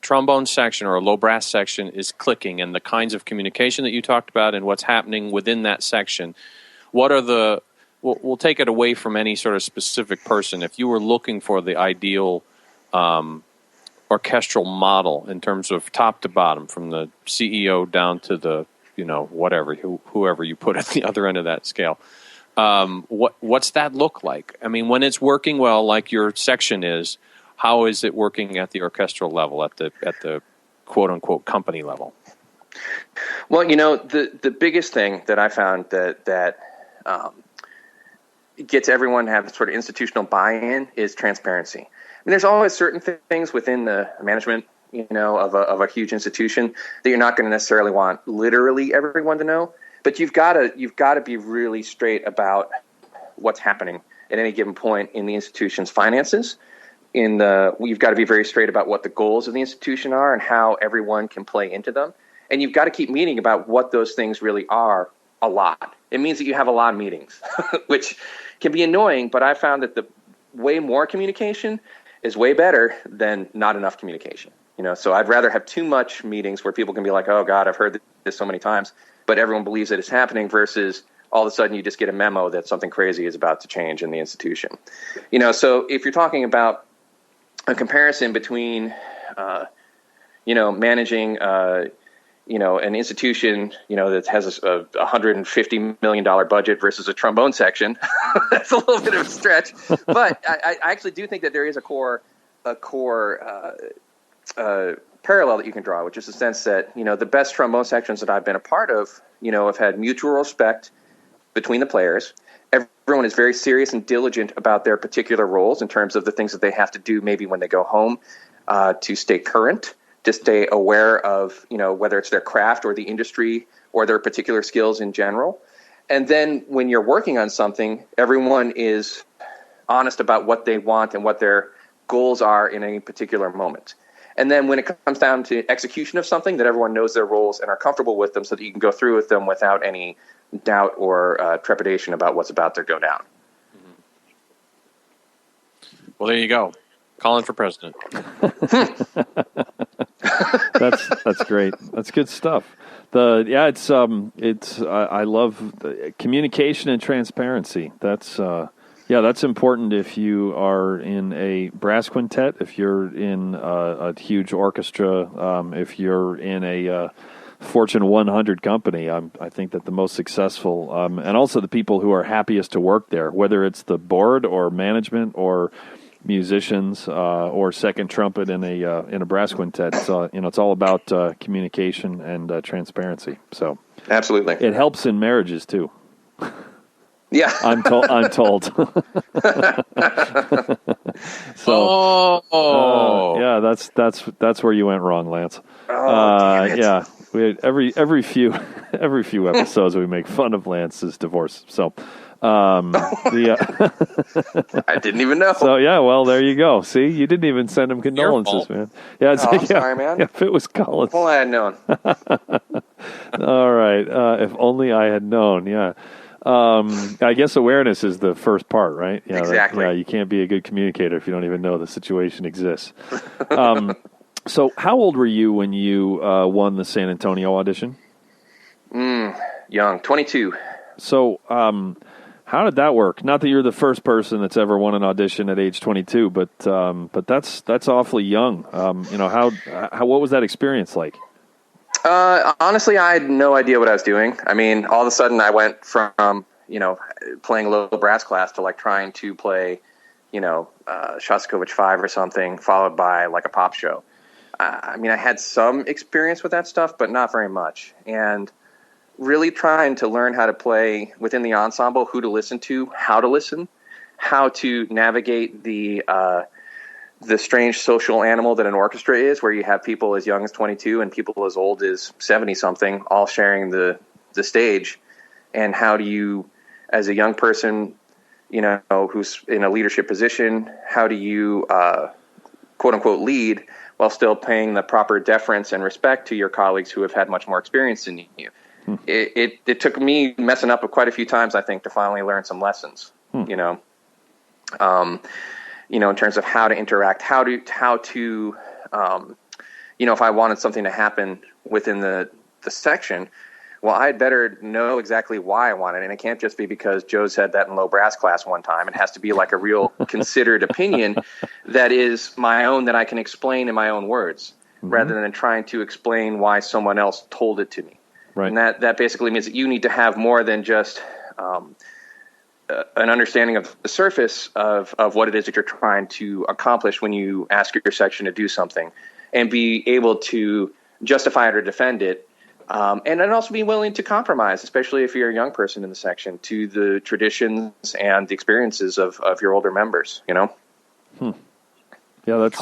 B: trombone section or a low brass section is clicking and the kinds of communication that you talked about and what's happening within that section. What are we'll take it away from any sort of specific person. If you were looking for the ideal orchestral model in terms of top to bottom, from the CEO down to the whoever you put at the other end of that scale, what's that look like? I mean, when it's working well, like your section is, how is it working at the orchestral level, at the quote unquote company level?
D: Well, the biggest thing that I found that gets everyone to have sort of institutional buy-in is transparency. I mean, there's always certain things within the management, of a huge institution that you're not going to necessarily want literally everyone to know, but you've got to be really straight about what's happening at any given point in the institution's finances. You've got to be very straight about what the goals of the institution are and how everyone can play into them. And you've got to keep meeting about what those things really are a lot. It means that you have a lot of meetings, which can be annoying, but I found that the way more communication is way better than not enough communication. So I'd rather have too much meetings where people can be like, oh God, I've heard this so many times, but everyone believes that it's happening, versus all of a sudden you just get a memo that something crazy is about to change in the institution. So if you're talking about a comparison between, managing, an institution, that has a $150 million budget versus a trombone section, that's a little bit of a stretch. But I actually do think that there is a core parallel that you can draw, which is the sense that, the best trombone sections that I've been a part of, have had mutual respect between the players. Everyone is very serious and diligent about their particular roles in terms of the things that they have to do maybe when they go home to stay current, to stay aware of, whether it's their craft or the industry or their particular skills in general. And then when you're working on something, everyone is honest about what they want and what their goals are in any particular moment. And then when it comes down to execution of something, that everyone knows their roles and are comfortable with them so that you can go through with them without any doubt or trepidation about what's about to go down.
B: Well, there you go. Colin for president.
A: That's great. That's good stuff. I love the communication and transparency. That's important if you are in a brass quintet, if you're in a huge orchestra, if you're in a Fortune 100 company. I think that the most successful, and also the people who are happiest to work there, whether it's the board or management or musicians or second trumpet in a brass quintet, it's all about communication and transparency. So
D: absolutely,
A: it helps in marriages too.
D: Yeah,
A: I'm told. That's where you went wrong, Lance. Yeah, we had every few episodes we make fun of Lance's divorce. So,
D: I didn't even know.
A: So yeah, well there you go. See, you didn't even send him condolences, man. Yeah,
D: I'm sorry, man.
A: If it was Colin,
D: if only I had known.
A: All right, if only I had known. Yeah. I guess awareness is the first part, right? Yeah,
D: exactly.
A: You can't be a good communicator if you don't even know the situation exists. So how old were you when you won the San Antonio audition?
D: Young, 22.
A: So
E: How did that work? Not that you're the first person that's ever won an audition at age 22, but that's awfully young. What was that experience like?
D: Honestly, I had no idea what I was doing. I mean, all of a sudden I went from, playing low brass class to like trying to play, Shostakovich 5 or something, followed by like a pop show. I mean, I had some experience with that stuff, but not very much. And really trying to learn how to play within the ensemble, who to listen to, how to listen, how to navigate the strange social animal that an orchestra is, where you have people as young as 22 and people as old as 70-something all sharing the stage. And how do you, as a young person, who's in a leadership position, how do you, quote unquote, lead while still paying the proper deference and respect to your colleagues who have had much more experience than you? It took me messing up quite a few times, I think, to finally learn some lessons, in terms of how to interact, how to if I wanted something to happen within the section, well, I'd better know exactly why I want it. And it can't just be because Joe said that in low brass class one time. It has to be like a real considered opinion that is my own, that I can explain in my own words, rather than trying to explain why someone else told it to me. Right. And that basically means that you need to have more than just an understanding of the surface of what it is that you're trying to accomplish when you ask your section to do something, and be able to justify it or defend it. And then also be willing to compromise, especially if you're a young person in the section, to the traditions and the experiences of your older members, Yeah,
E: that's...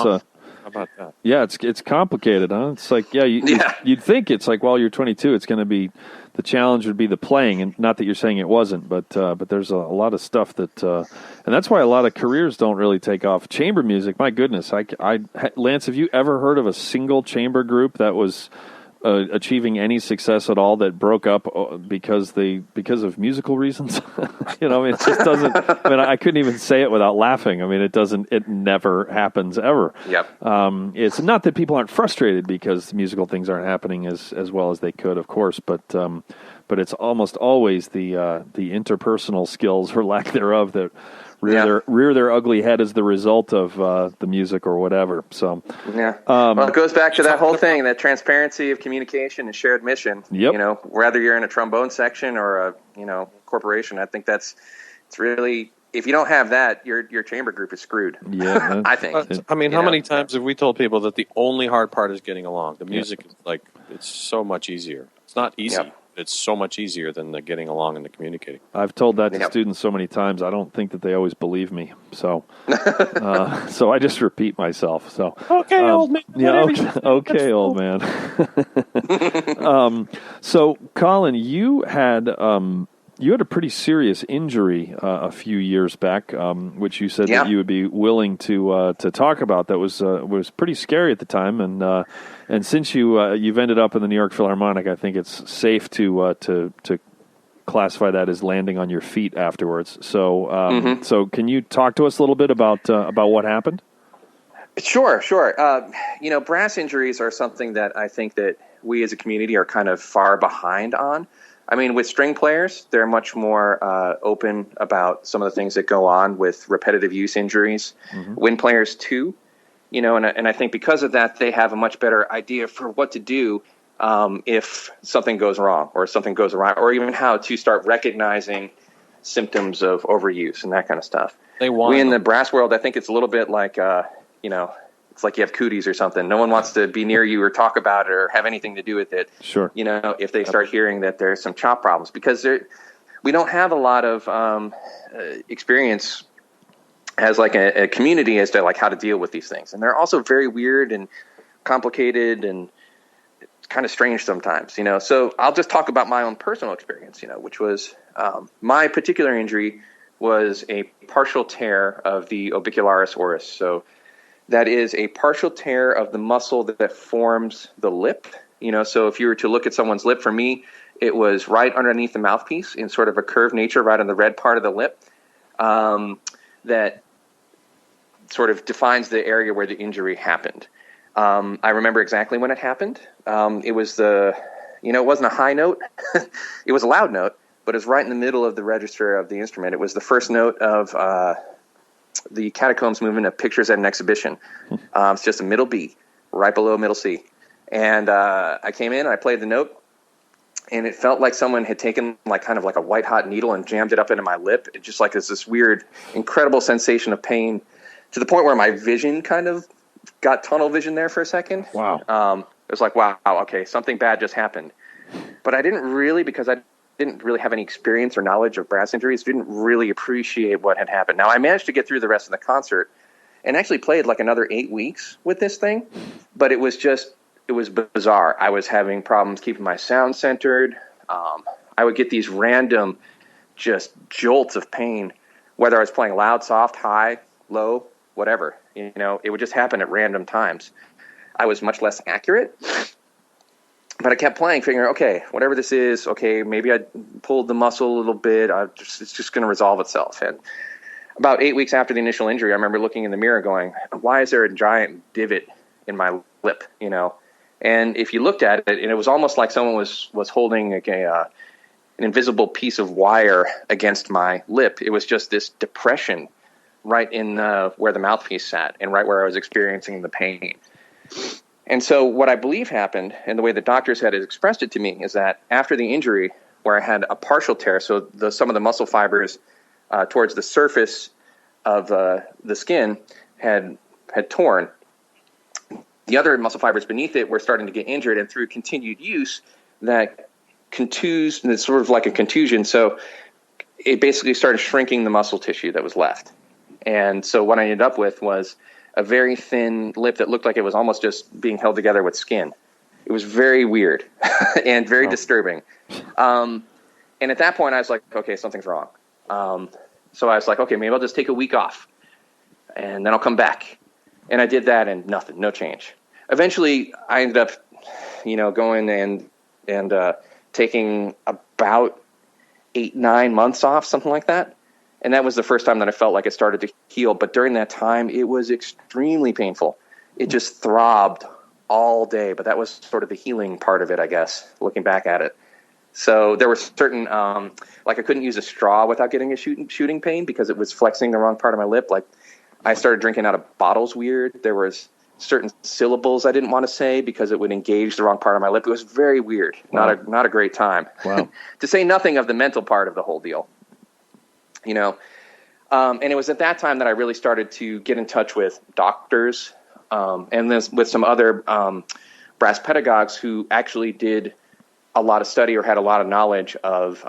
B: How about that?
E: Yeah, it's complicated, huh? It's like, you'd think it's like, while you're 22, it's going to be, the challenge would be the playing, and not that you're saying it wasn't, but there's a lot of stuff that, and that's why a lot of careers don't really take off. Chamber music, my goodness, Lance, have you ever heard of a single chamber group that was achieving any success at all that broke up because of musical reasons? It just doesn't. I couldn't even say it without laughing. It never happens ever.
D: Yep.
E: It's not that people aren't frustrated because musical things aren't happening as well as they could, of course, but it's almost always the interpersonal skills or lack thereof that rear their ugly head as the result of the music or whatever. So
D: well, it goes back to that whole thing, that transparency of communication and shared mission.
E: Yep.
D: Whether you're in a trombone section or a corporation, I think it's really, if you don't have that, your chamber group is screwed.
E: Yeah,
D: I think.
B: How many times have we told people that the only hard part is getting along? The music is like, it's so much easier. It's not easy. Yep. It's so much easier than the getting along and the communicating.
E: I've told that to students so many times. I don't think that they always believe me. So, so I just repeat myself. So,
B: okay, old man.
E: Yeah, okay, old man. So, Colin, you had a pretty serious injury a few years back, which you said that you would be willing to talk about. That was pretty scary at the time, and since you've ended up in the New York Philharmonic, I think it's safe to classify that as landing on your feet afterwards. So, so can you talk to us a little bit about what happened?
D: Sure. Brass injuries are something that I think that we as a community are kind of far behind on. With string players, they're much more open about some of the things that go on with repetitive use injuries. Wind players too, and I think because of that, they have a much better idea for what to do if something goes wrong or something goes awry, or even how to start recognizing symptoms of overuse and that kind of stuff. We in the brass world, I think it's a little bit like, it's like you have cooties or something. No one wants to be near you or talk about it or have anything to do with it.
E: Sure.
D: If they start hearing that there's some chop problems, because we don't have a lot of experience as like a community as to like how to deal with these things. And they're also very weird and complicated and kind of strange sometimes, So I'll just talk about my own personal experience, which was my particular injury was a partial tear of the orbicularis oris. So that is a partial tear of the muscle that forms the lip. So if you were to look at someone's lip, for me, it was right underneath the mouthpiece in sort of a curved nature, right on the red part of the lip, that sort of defines the area where the injury happened. I remember exactly when it happened. It was it wasn't a high note. It was a loud note, but but it's right in the middle of the register of the instrument. It was the first note of the Catacombs movement of Pictures at an Exhibition. It's just a middle B, right below middle C. And I came in and I played the note, and it felt like someone had taken kind of like a white hot needle and jammed it up into my lip. It just like is this weird, incredible sensation of pain, to the point where my vision kind of got tunnel vision there for a second.
E: Wow.
D: It was like, wow, okay, something bad just happened. But I didn't really, because I didn't really have any experience or knowledge of brass injuries, didn't really appreciate what had happened. Now, I managed to get through the rest of the concert and actually played like another 8 weeks with this thing, but it was bizarre. I was having problems keeping my sound centered. I would get these random just jolts of pain, whether I was playing loud, soft, high, low, whatever. It would just happen at random times. I was much less accurate, but I kept playing, figuring, okay, whatever this is, okay, maybe I pulled the muscle a little bit. It's just going to resolve itself. And about 8 weeks after the initial injury, I remember looking in the mirror going, why is there a giant divot in my lip, And if you looked at it, and it was almost like someone was holding an invisible piece of wire against my lip. It was just this depression right in where the mouthpiece sat and right where I was experiencing the pain. And so what I believe happened, and the way the doctors had expressed it to me, is that after the injury, where I had a partial tear, so some of the muscle fibers towards the surface of the skin had torn, the other muscle fibers beneath it were starting to get injured, and through continued use, that contused, and it's sort of like a contusion, so it basically started shrinking the muscle tissue that was left. And so what I ended up with was a very thin lip that looked like it was almost just being held together with skin. It was very weird and very disturbing. And at that point, I was like, okay, something's wrong. So I was like, okay, maybe I'll just take a week off, and then I'll come back. And I did that, and nothing, no change. Eventually, I ended up, going and taking about 8-9 months off, something like that. And that was the first time that I felt like it started to heal. But during that time, it was extremely painful. It just throbbed all day. But that was sort of the healing part of it, I guess, looking back at it. So there were certain, like I couldn't use a straw without getting a shooting pain because it was flexing the wrong part of my lip. Like I started drinking out of bottles weird. There was certain syllables I didn't want to say because it would engage the wrong part of my lip. It was very weird. Wow. Not a great time. Wow. To say nothing of the mental part of the whole deal. And it was at that time that I really started to get in touch with doctors and then with some other brass pedagogues who actually did a lot of study or had a lot of knowledge of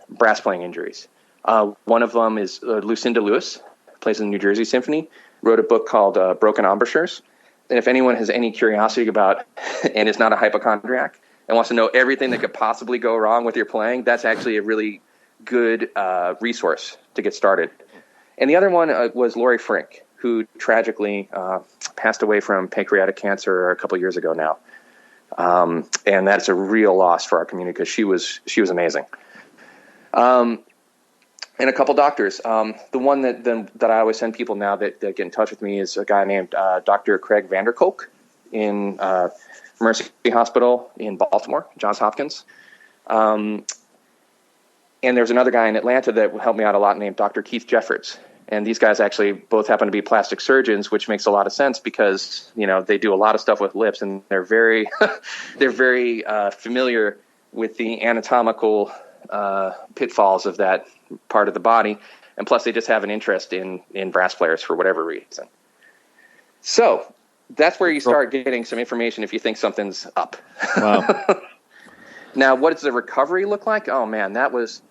D: brass playing injuries. One of them is Lucinda Lewis, plays in the New Jersey Symphony, wrote a book called Broken Embouchures. And if anyone has any curiosity about and is not a hypochondriac and wants to know everything that could possibly go wrong with your playing, that's actually a really good resource to get started. And the other one was Lori Frink, who tragically passed away from pancreatic cancer a couple years ago now. And that's a real loss for our community because she was amazing. And a couple doctors. The one that I always send people now that get in touch with me is a guy named Dr. Craig Vanderkolk in Mercy Hospital in Baltimore, Johns Hopkins. And there's another guy in Atlanta that helped me out a lot named Dr. Keith Jeffords. And these guys actually both happen to be plastic surgeons, which makes a lot of sense because, they do a lot of stuff with lips and they're very, familiar with the anatomical pitfalls of that part of the body. And plus they just have an interest in brass players for whatever reason. So that's where you start getting some information if you think something's up. Wow. Now, what does the recovery look like? Oh man, that was,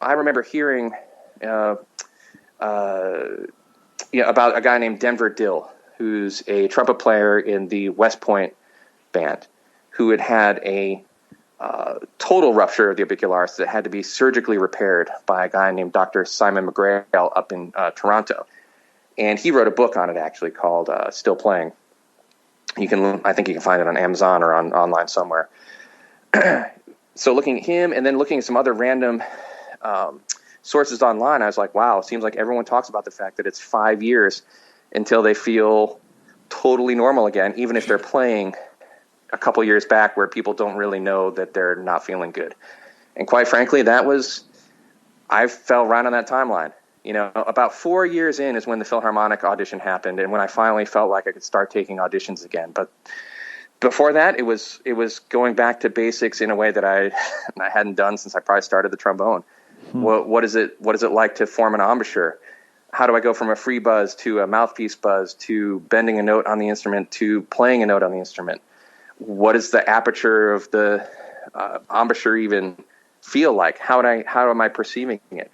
D: I remember hearing about a guy named Denver Dill, who's a trumpet player in the West Point band, who had a total rupture of the orbicularis that had to be surgically repaired by a guy named Dr. Simon McGrail up in Toronto. And he wrote a book on it actually called Still Playing. I think you can find it on Amazon or online somewhere. So looking at him and then looking at some other random sources online, I was like, wow, it seems like everyone talks about the fact that it's 5 years until they feel totally normal again, even if they're playing a couple years back where people don't really know that they're not feeling good. And quite frankly, I fell right on that timeline. About 4 years in is when the Philharmonic audition happened, and when I finally felt like I could start taking auditions again. But before that, it was going back to basics in a way that I hadn't done since I probably started the trombone. What is it like to form an embouchure? How do I go from a free buzz to a mouthpiece buzz to bending a note on the instrument to playing a note on the instrument? What is the aperture of the embouchure even feel like? How am I perceiving it?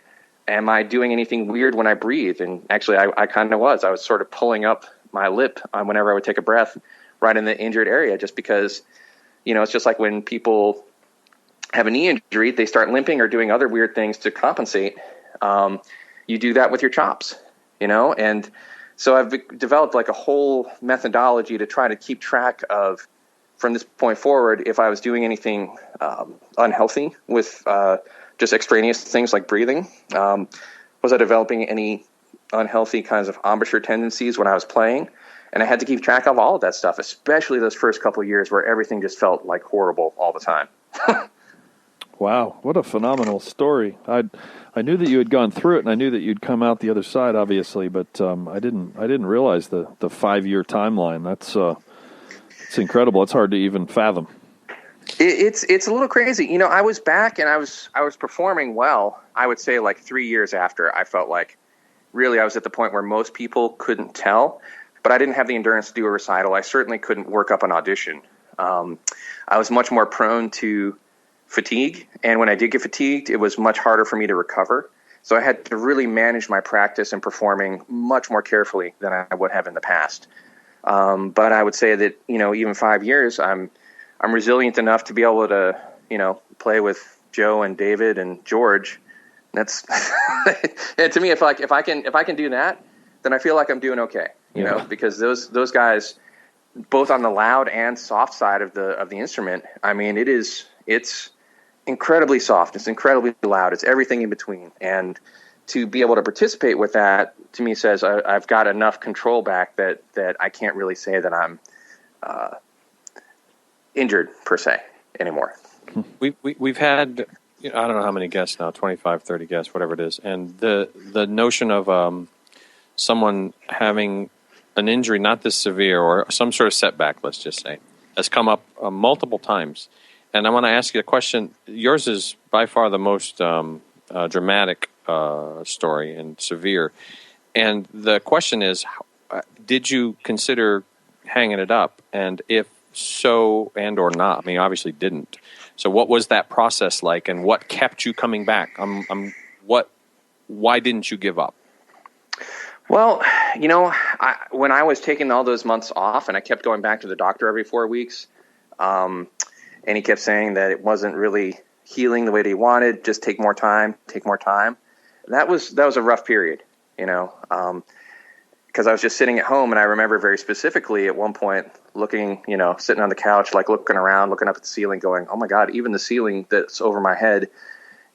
D: Am I doing anything weird when I breathe? And actually, I kind of was. I was sort of pulling up my lip whenever I would take a breath right in the injured area, just because, it's just like when people have a knee injury, they start limping or doing other weird things to compensate. You do that with your chops, and so I've developed like a whole methodology to try to keep track of, from this point forward, if I was doing anything unhealthy with just extraneous things like breathing. Was I developing any unhealthy kinds of embouchure tendencies when I was playing? And I had to keep track of all of that stuff, especially those first couple of years where everything just felt like horrible all the time.
E: Wow, what a phenomenal story. I knew that you had gone through it, and I knew that you'd come out the other side, obviously, but I didn't realize the 5-year timeline. That's it's incredible. It's hard to even fathom.
D: It's a little crazy. I was back and I was performing well. I would say like 3 years after, I felt like really I was at the point where most people couldn't tell, but I didn't have the endurance to do a recital. I certainly couldn't work up an audition. I was much more prone to fatigue, and when I did get fatigued, it was much harder for me to recover. So I had to really manage my practice and performing much more carefully than I would have in the past. But I would say that, even 5 years, I'm resilient enough to be able to, play with Joe and David and George. That's and to me, if I can do that, then I feel like I'm doing okay, because those guys, both on the loud and soft side of the instrument, I mean, it's incredibly soft, it's incredibly loud, it's everything in between, and to be able to participate with that, to me, says I've got enough control back that I can't really say that I'm injured per se anymore.
B: We've had, I don't know how many guests now, 25, 30 guests, whatever it is, and the notion of someone having an injury not this severe or some sort of setback, let's just say, has come up multiple times. And I want to ask you a question. Yours is by far the most dramatic story and severe. And the question is, did you consider hanging it up? And if so and or not, I mean, obviously didn't. So what was that process like, and what kept you coming back? Why didn't you give up?
D: Well, when I was taking all those months off and I kept going back to the doctor every 4 weeks, and he kept saying that it wasn't really healing the way that he wanted, just take more time. That was a rough period, because I was just sitting at home, and I remember very specifically at one point looking, sitting on the couch, like looking around, looking up at the ceiling, going, oh my God, even the ceiling that's over my head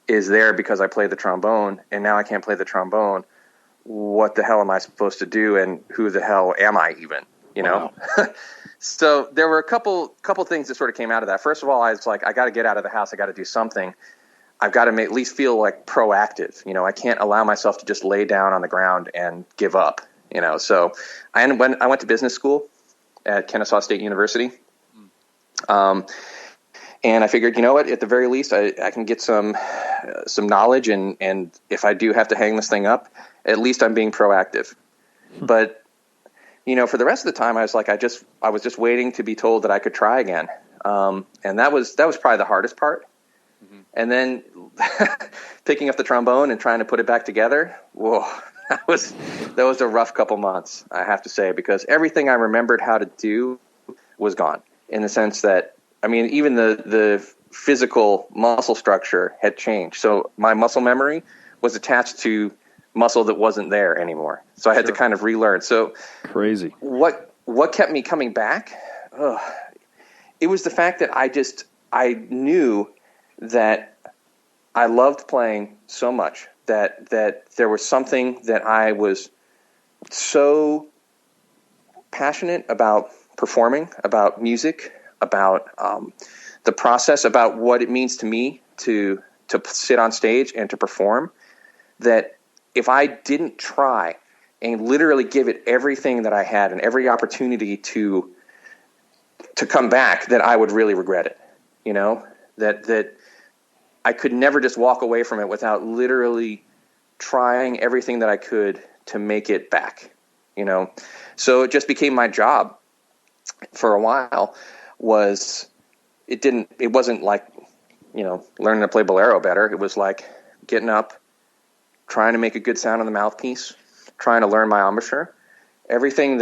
D: is there because I play the trombone, and now I can't play the trombone. What the hell am I supposed to do, and who the hell am I even, Wow. So there were a couple things that sort of came out of that. First of all, I was like, I got to get out of the house. I got to do something. I've got to at least feel like proactive. I can't allow myself to just lay down on the ground and give up. So I went to business school at Kennesaw State University. And I figured, what, at the very least, I can get some knowledge, and if I do have to hang this thing up, at least I'm being proactive. But for the rest of the time, I was like, I was just waiting to be told that I could try again. And that was probably the hardest part. Mm-hmm. And then picking up the trombone and trying to put it back together. Whoa, that was a rough couple months, I have to say, because everything I remembered how to do was gone, in the sense that, I mean, even the physical muscle structure had changed. So my muscle memory was attached to muscle that wasn't there anymore. So I had to kind of relearn. So
E: crazy.
D: What kept me coming back? It was the fact that I knew that I loved playing so much that there was something that I was so passionate about performing, about music, about the process, about what it means to me to to sit on stage and to perform, that if I didn't try and literally give it everything that I had and every opportunity to come back, that I would really regret it. You know, that I could never just walk away from it without literally trying everything that I could to make it back, you know? So it just became my job for a while. It wasn't like, you know, learning to play bolero better. It was like getting up, trying to make a good sound on the mouthpiece, trying to learn my embouchure, everything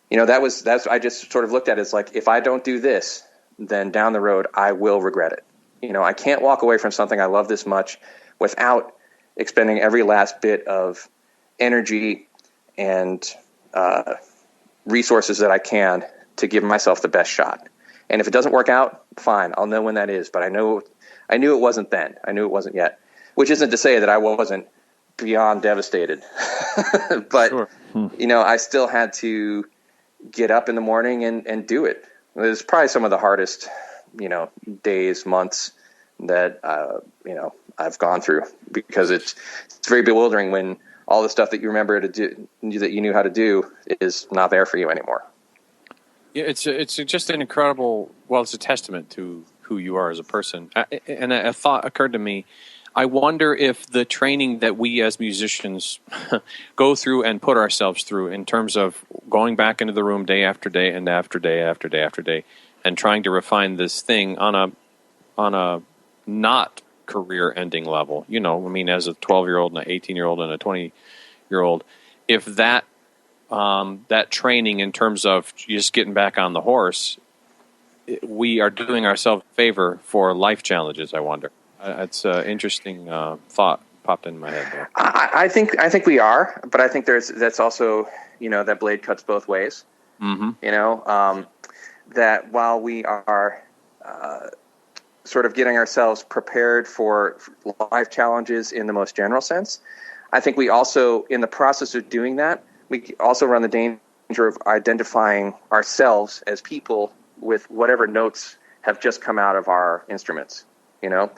D: you know, that's I just sort of looked at it as like, if I don't do this, then down the road I will regret it. You know, I can't walk away from something I love this much without expending every last bit of energy and resources that I can to give myself the best shot. And if it doesn't work out, fine, I'll know when that is. But I knew it wasn't then. I knew it wasn't yet. Which isn't to say that I wasn't beyond devastated. But,
B: Sure.
D: You know, I still had to get up in the morning and do it. It was probably some of the hardest, you know, days, months that, you know, I've gone through, because it's very bewildering when all the stuff that you remember to do, that you knew how to do, is not there for you anymore.
B: Yeah, it's just an incredible, well, it's a testament to who you are as a person. And a thought occurred to me. I wonder if the training that we as musicians go through and put ourselves through, in terms of going back into the room day after day and after day after day after day, and trying to refine this thing on a not career-ending level. You know, I mean, as a 12-year-old and an 18-year-old and a 20-year-old, if that training in terms of just getting back on the horse, we are doing ourselves a favor for life challenges, I wonder. It's an interesting thought popped in my head there.
D: I think we are, but I think that's also, you know, that blade cuts both ways. Mm-hmm. You know, that while we are sort of getting ourselves prepared for life challenges in the most general sense, I think we also, in the process of doing that, we also run the danger of identifying ourselves as people with whatever notes have just come out of our instruments, you know?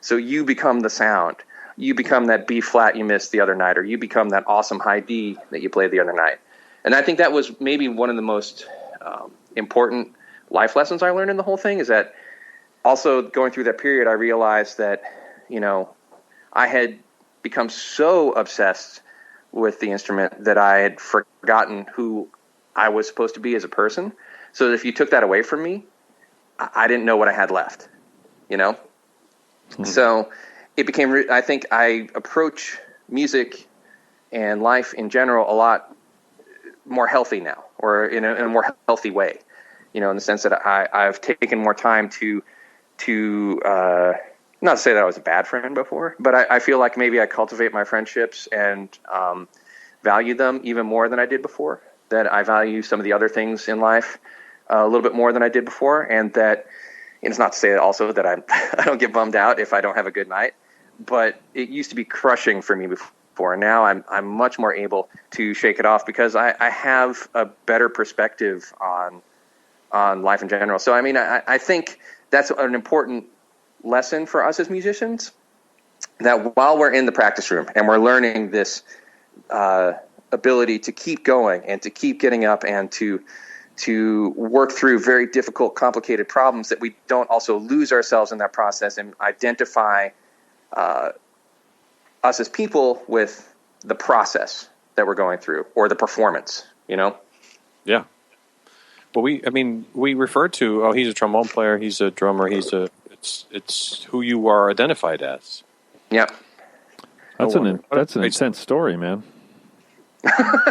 D: So you become the sound. You become that B flat you missed the other night, or you become that awesome high D that you played the other night. And I think that was maybe one of the most important life lessons I learned in the whole thing, is that also going through that period, I realized that, you know, I had become so obsessed with the instrument that I had forgotten who I was supposed to be as a person. So if you took that away from me, I didn't know what I had left, you know? Mm-hmm. So it became, I think I approach music and life in general a lot more healthy now, or in a more healthy way, you know, in the sense that I've taken more time to not to say that I was a bad friend before, but I feel like maybe I cultivate my friendships and value them even more than I did before, that I value some of the other things in life a little bit more than I did before, and that, and it's not to say also that I don't get bummed out if I don't have a good night, but it used to be crushing for me before, and now I'm much more able to shake it off, because I have a better perspective on life in general. So I mean, I think that's an important lesson for us as musicians, that while we're in the practice room and we're learning this ability to keep going and to keep getting up and to work through very difficult, complicated problems, that we don't also lose ourselves in that process and identify us as people with the process that we're going through, or the performance, you know?
B: Yeah. Well, we refer to, he's a trombone player, he's a drummer, it's who you are identified as.
D: Yeah.
E: That's an intense story, man.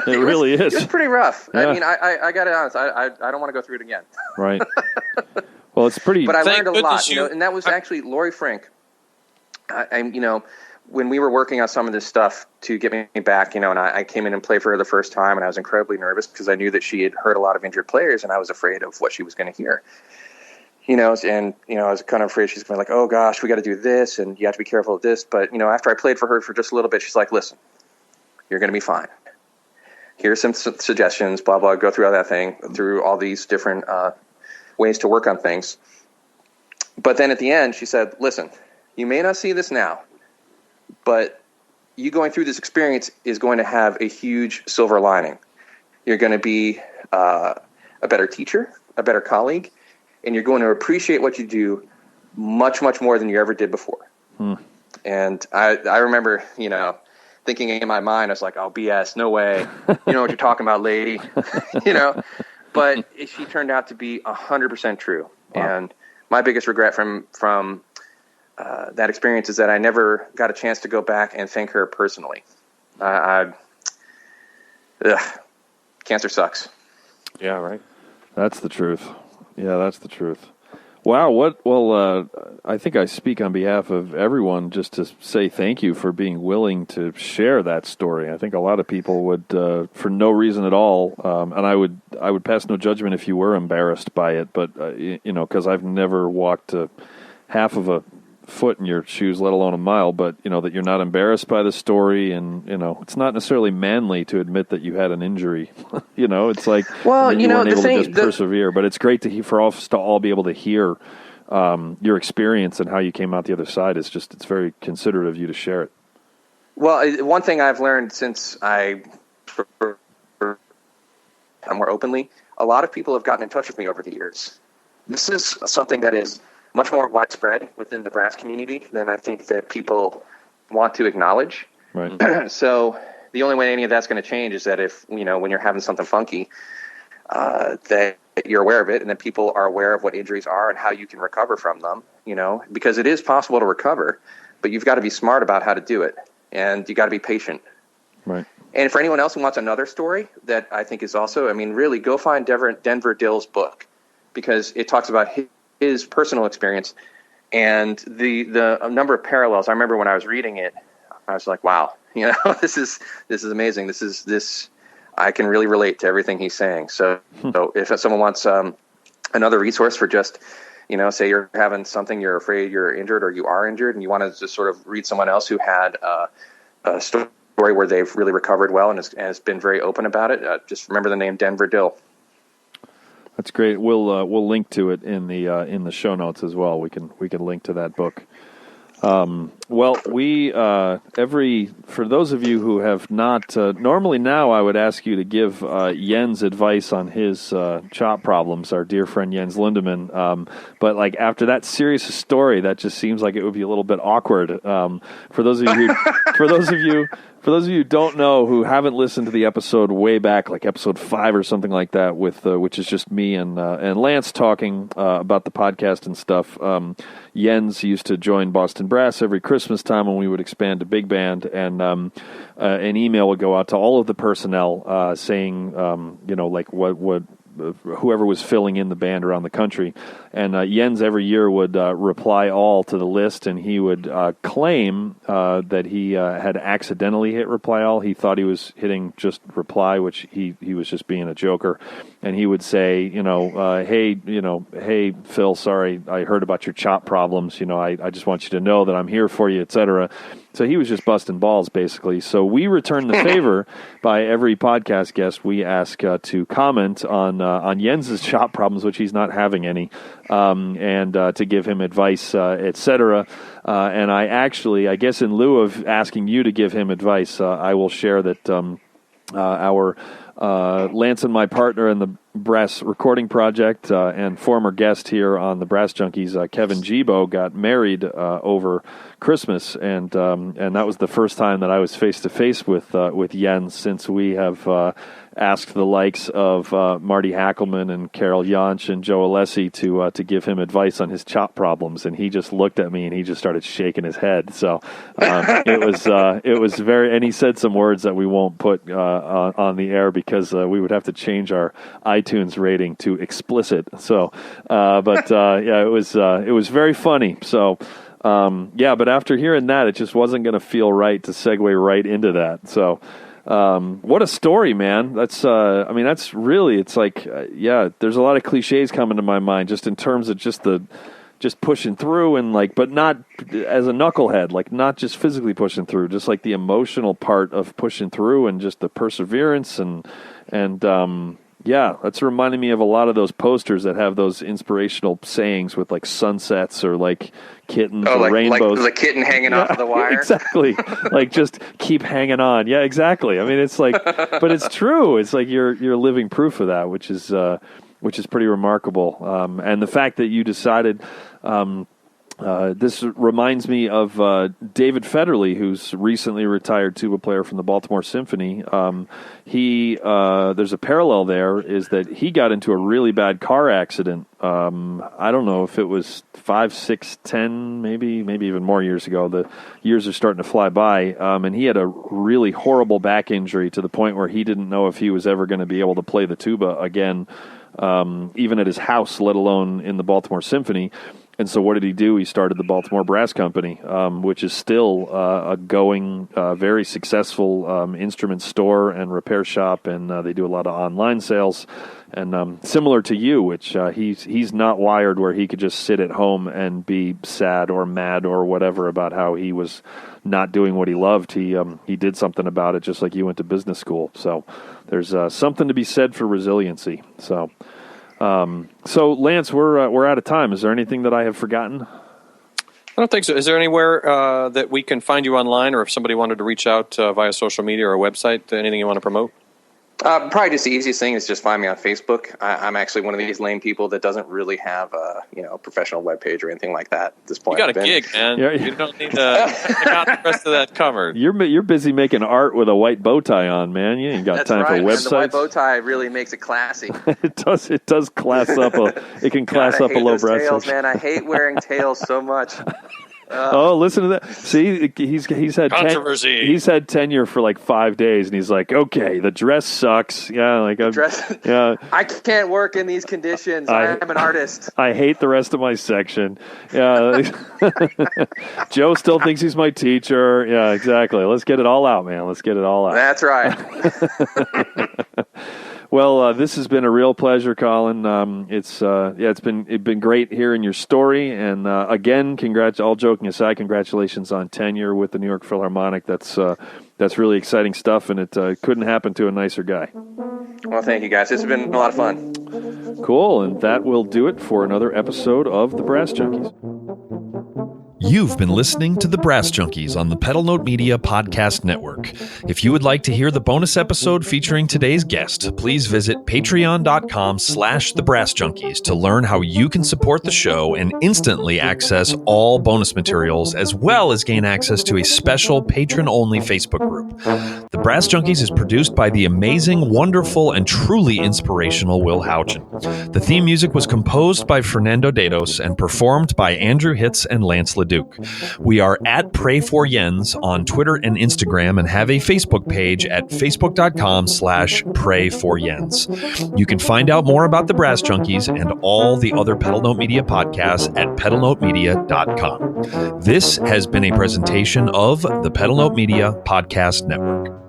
E: It really is.
D: It was pretty rough.
E: Yeah.
D: I mean, I got to be honest, I don't want to go through it again.
E: Right. Well, it's pretty.
D: But I learned a lot, you know, and that was actually Lori Frank. You know, when we were working on some of this stuff to get me back, you know, and I came in and played for her the first time, and I was incredibly nervous because I knew that she had heard a lot of injured players, and I was afraid of what she was going to hear. You know, and, you know, I was kind of afraid she's going to be like, oh gosh, we got to do this, and you have to be careful of this. But, you know, after I played for her for just a little bit, she's like, listen, you're going to be fine. Here's some suggestions, blah, blah, go through all that thing, through all these different ways to work on things. But then at the end, she said, listen, you may not see this now, but you going through this experience is going to have a huge silver lining. You're going to be a better teacher, a better colleague, and you're going to appreciate what you do much, much more than you ever did before. And I remember, thinking in my mind, I was like, oh, BS, no way. You know what you're talking about, lady. But she turned out to be 100% true. Wow. And my biggest regret from that experience is that I never got a chance to go back and thank her personally. Cancer sucks.
E: Yeah, right. That's the truth. Yeah, that's the truth. Wow. I think I speak on behalf of everyone just to say thank you for being willing to share that story. I think a lot of people would, for no reason at all, and I would pass no judgment if you were embarrassed by it, but, because I've never walked half of a foot in your shoes, let alone a mile, but, that you're not embarrassed by the story, and, it's not necessarily manly to admit that you had an injury. It's like,
D: well,
E: you weren't able to just persevere, but it's great for us to all be able to hear your experience and how you came out the other side. It's very considerate of you to share it.
D: Well, one thing I've learned since I'm more openly, a lot of people have gotten in touch with me over the years. This is something that is much more widespread within the brass community than I think that people want to acknowledge.
E: Right.
D: So the only way any of that's going to change is that if, when you're having something funky, that you're aware of it, and that people are aware of what injuries are and how you can recover from them, because it is possible to recover, but you've got to be smart about how to do it, and you got to be patient.
E: Right.
D: And for anyone else who wants another story that I think is also, really go find Denver Dill's book, because it talks about his personal experience and the number of parallels. I remember when I was reading it, I was like, wow, this is amazing. This I can really relate to everything he's saying. So if someone wants another resource for just, say you're having something, you're afraid you're injured or you are injured, and you want to just sort of read someone else who had a story where they've really recovered well and has been very open about it, just remember the name Denver Dill.
E: That's great. We'll link to it in the show notes as well. We can link to that book. For those of you who have not, normally now I would ask you to give Jens advice on his chop problems, our dear friend Jens Lindemann. But like after that serious story, that just seems like it would be a little bit awkward. For those of you who don't know, who haven't listened to the episode way back, like episode 5 or something like that, which is just me and Lance talking about the podcast and stuff. Jens used to join Boston Brass every Christmas time when we would expand to big band, and an email would go out to all of the personnel saying, like what whoever was filling in the band around the country. And Jens every year would reply all to the list, and he would claim that he had accidentally hit reply all. He thought he was hitting just reply, which he was just being a joker. And he would say, hey, Phil, sorry, I heard about your chop problems. I just want you to know that I'm here for you, etc. So he was just busting balls, basically. So we return the favor by every podcast guest we ask to comment on Jens's chop problems, which he's not having any, and to give him advice, etc. And I guess in lieu of asking you to give him advice, I will share that our Lance and my partner in the brass recording project and former guest here on the Brass Junkies, Kevin Gibo, got married over Christmas, and that was the first time that I was face to face with Jens since we have asked the likes of Marty Hackelman and Carol Jansch and Joe Alessi to give him advice on his chop problems, and he just looked at me and he just started shaking his head. So it was very, and he said some words that we won't put on the air because we would have to change our iTunes rating to explicit. So, it was very funny. So. But after hearing that, it just wasn't going to feel right to segue right into that. So, what a story, man. That's really, it's like, there's a lot of cliches coming to my mind just in terms of just pushing through and like, but not as a knucklehead, like not just physically pushing through, just like the emotional part of pushing through and just the perseverance and Yeah, that's reminding me of a lot of those posters that have those inspirational sayings with like sunsets or like kittens or rainbows.
D: Like the kitten hanging off of the wire.
E: Exactly. Like just keep hanging on. Yeah, exactly. I mean, it's like, but it's true. It's like you're living proof of that, which is pretty remarkable. And the fact that you decided. This reminds me of David Federle, who's recently retired tuba player from the Baltimore Symphony. There's a parallel there, is that he got into a really bad car accident. I don't know if it was 5, 6, 10, maybe even more years ago. The years are starting to fly by. And he had a really horrible back injury to the point where he didn't know if he was ever going to be able to play the tuba again, even at his house, let alone in the Baltimore Symphony. And so what did he do? He started the Baltimore Brass Company, which is still a going, very successful instrument store and repair shop, and they do a lot of online sales. And similar to you, which he's not wired where he could just sit at home and be sad or mad or whatever about how he was not doing what he loved. He did something about it, just like you went to business school. So there's something to be said for resiliency. So Lance, we're out of time. Is there anything that I have forgotten?
B: I don't think so. Is there anywhere that we can find you online, or if somebody wanted to reach out via social media or a website, anything you want to promote?
D: Probably just the easiest thing is just find me on Facebook. I'm actually one of these lame people that doesn't really have a professional webpage or anything like that at this point.
B: You got a gig, man. You don't need to got the rest of that covered.
E: You're busy making art with a white bow tie on, man. You ain't got
D: That's
E: time
D: right.
E: for websites.
D: And the white bow tie really makes it classy.
E: It does class up it can class up a low breast.
D: Tails, man. I hate wearing tails so much.
E: Listen to that. See, he's had
B: controversy.
E: He's had tenure for like 5 days, and he's like, okay, the dress sucks. Yeah, like yeah.
D: I can't work in these conditions. I am an artist.
E: I hate the rest of my section. Yeah, Joe still thinks he's my teacher. Yeah, exactly. Let's get it all out, man. Let's get it all out.
D: That's right.
E: Well, this has been a real pleasure, Colin. It's been great hearing your story, and again, all joking aside, congratulations on tenure with the New York Philharmonic. That's really exciting stuff, and it couldn't happen to a nicer guy.
D: Well, thank you, guys. This has been a lot of fun.
E: Cool, and that will do it for another episode of the Brass Junkies.
A: You've been listening to The Brass Junkies on the Pedal Note Media Podcast Network. If you would like to hear the bonus episode featuring today's guest, please visit patreon.com/thebrassjunkies to learn how you can support the show and instantly access all bonus materials, as well as gain access to a special patron-only Facebook group. The Brass Junkies is produced by the amazing, wonderful, and truly inspirational Will Houchin. The theme music was composed by Fernando Dados and performed by Andrew Hitz and Lance LaDuke. We are at Pray for Jens on Twitter and Instagram, and have a Facebook page at facebook.com/prayforjens. You can find out more about the Brass Junkies and all the other Pedal Note Media podcasts at pedalnotemedia.com. This has been a presentation of the Pedal Note Media Podcast Network.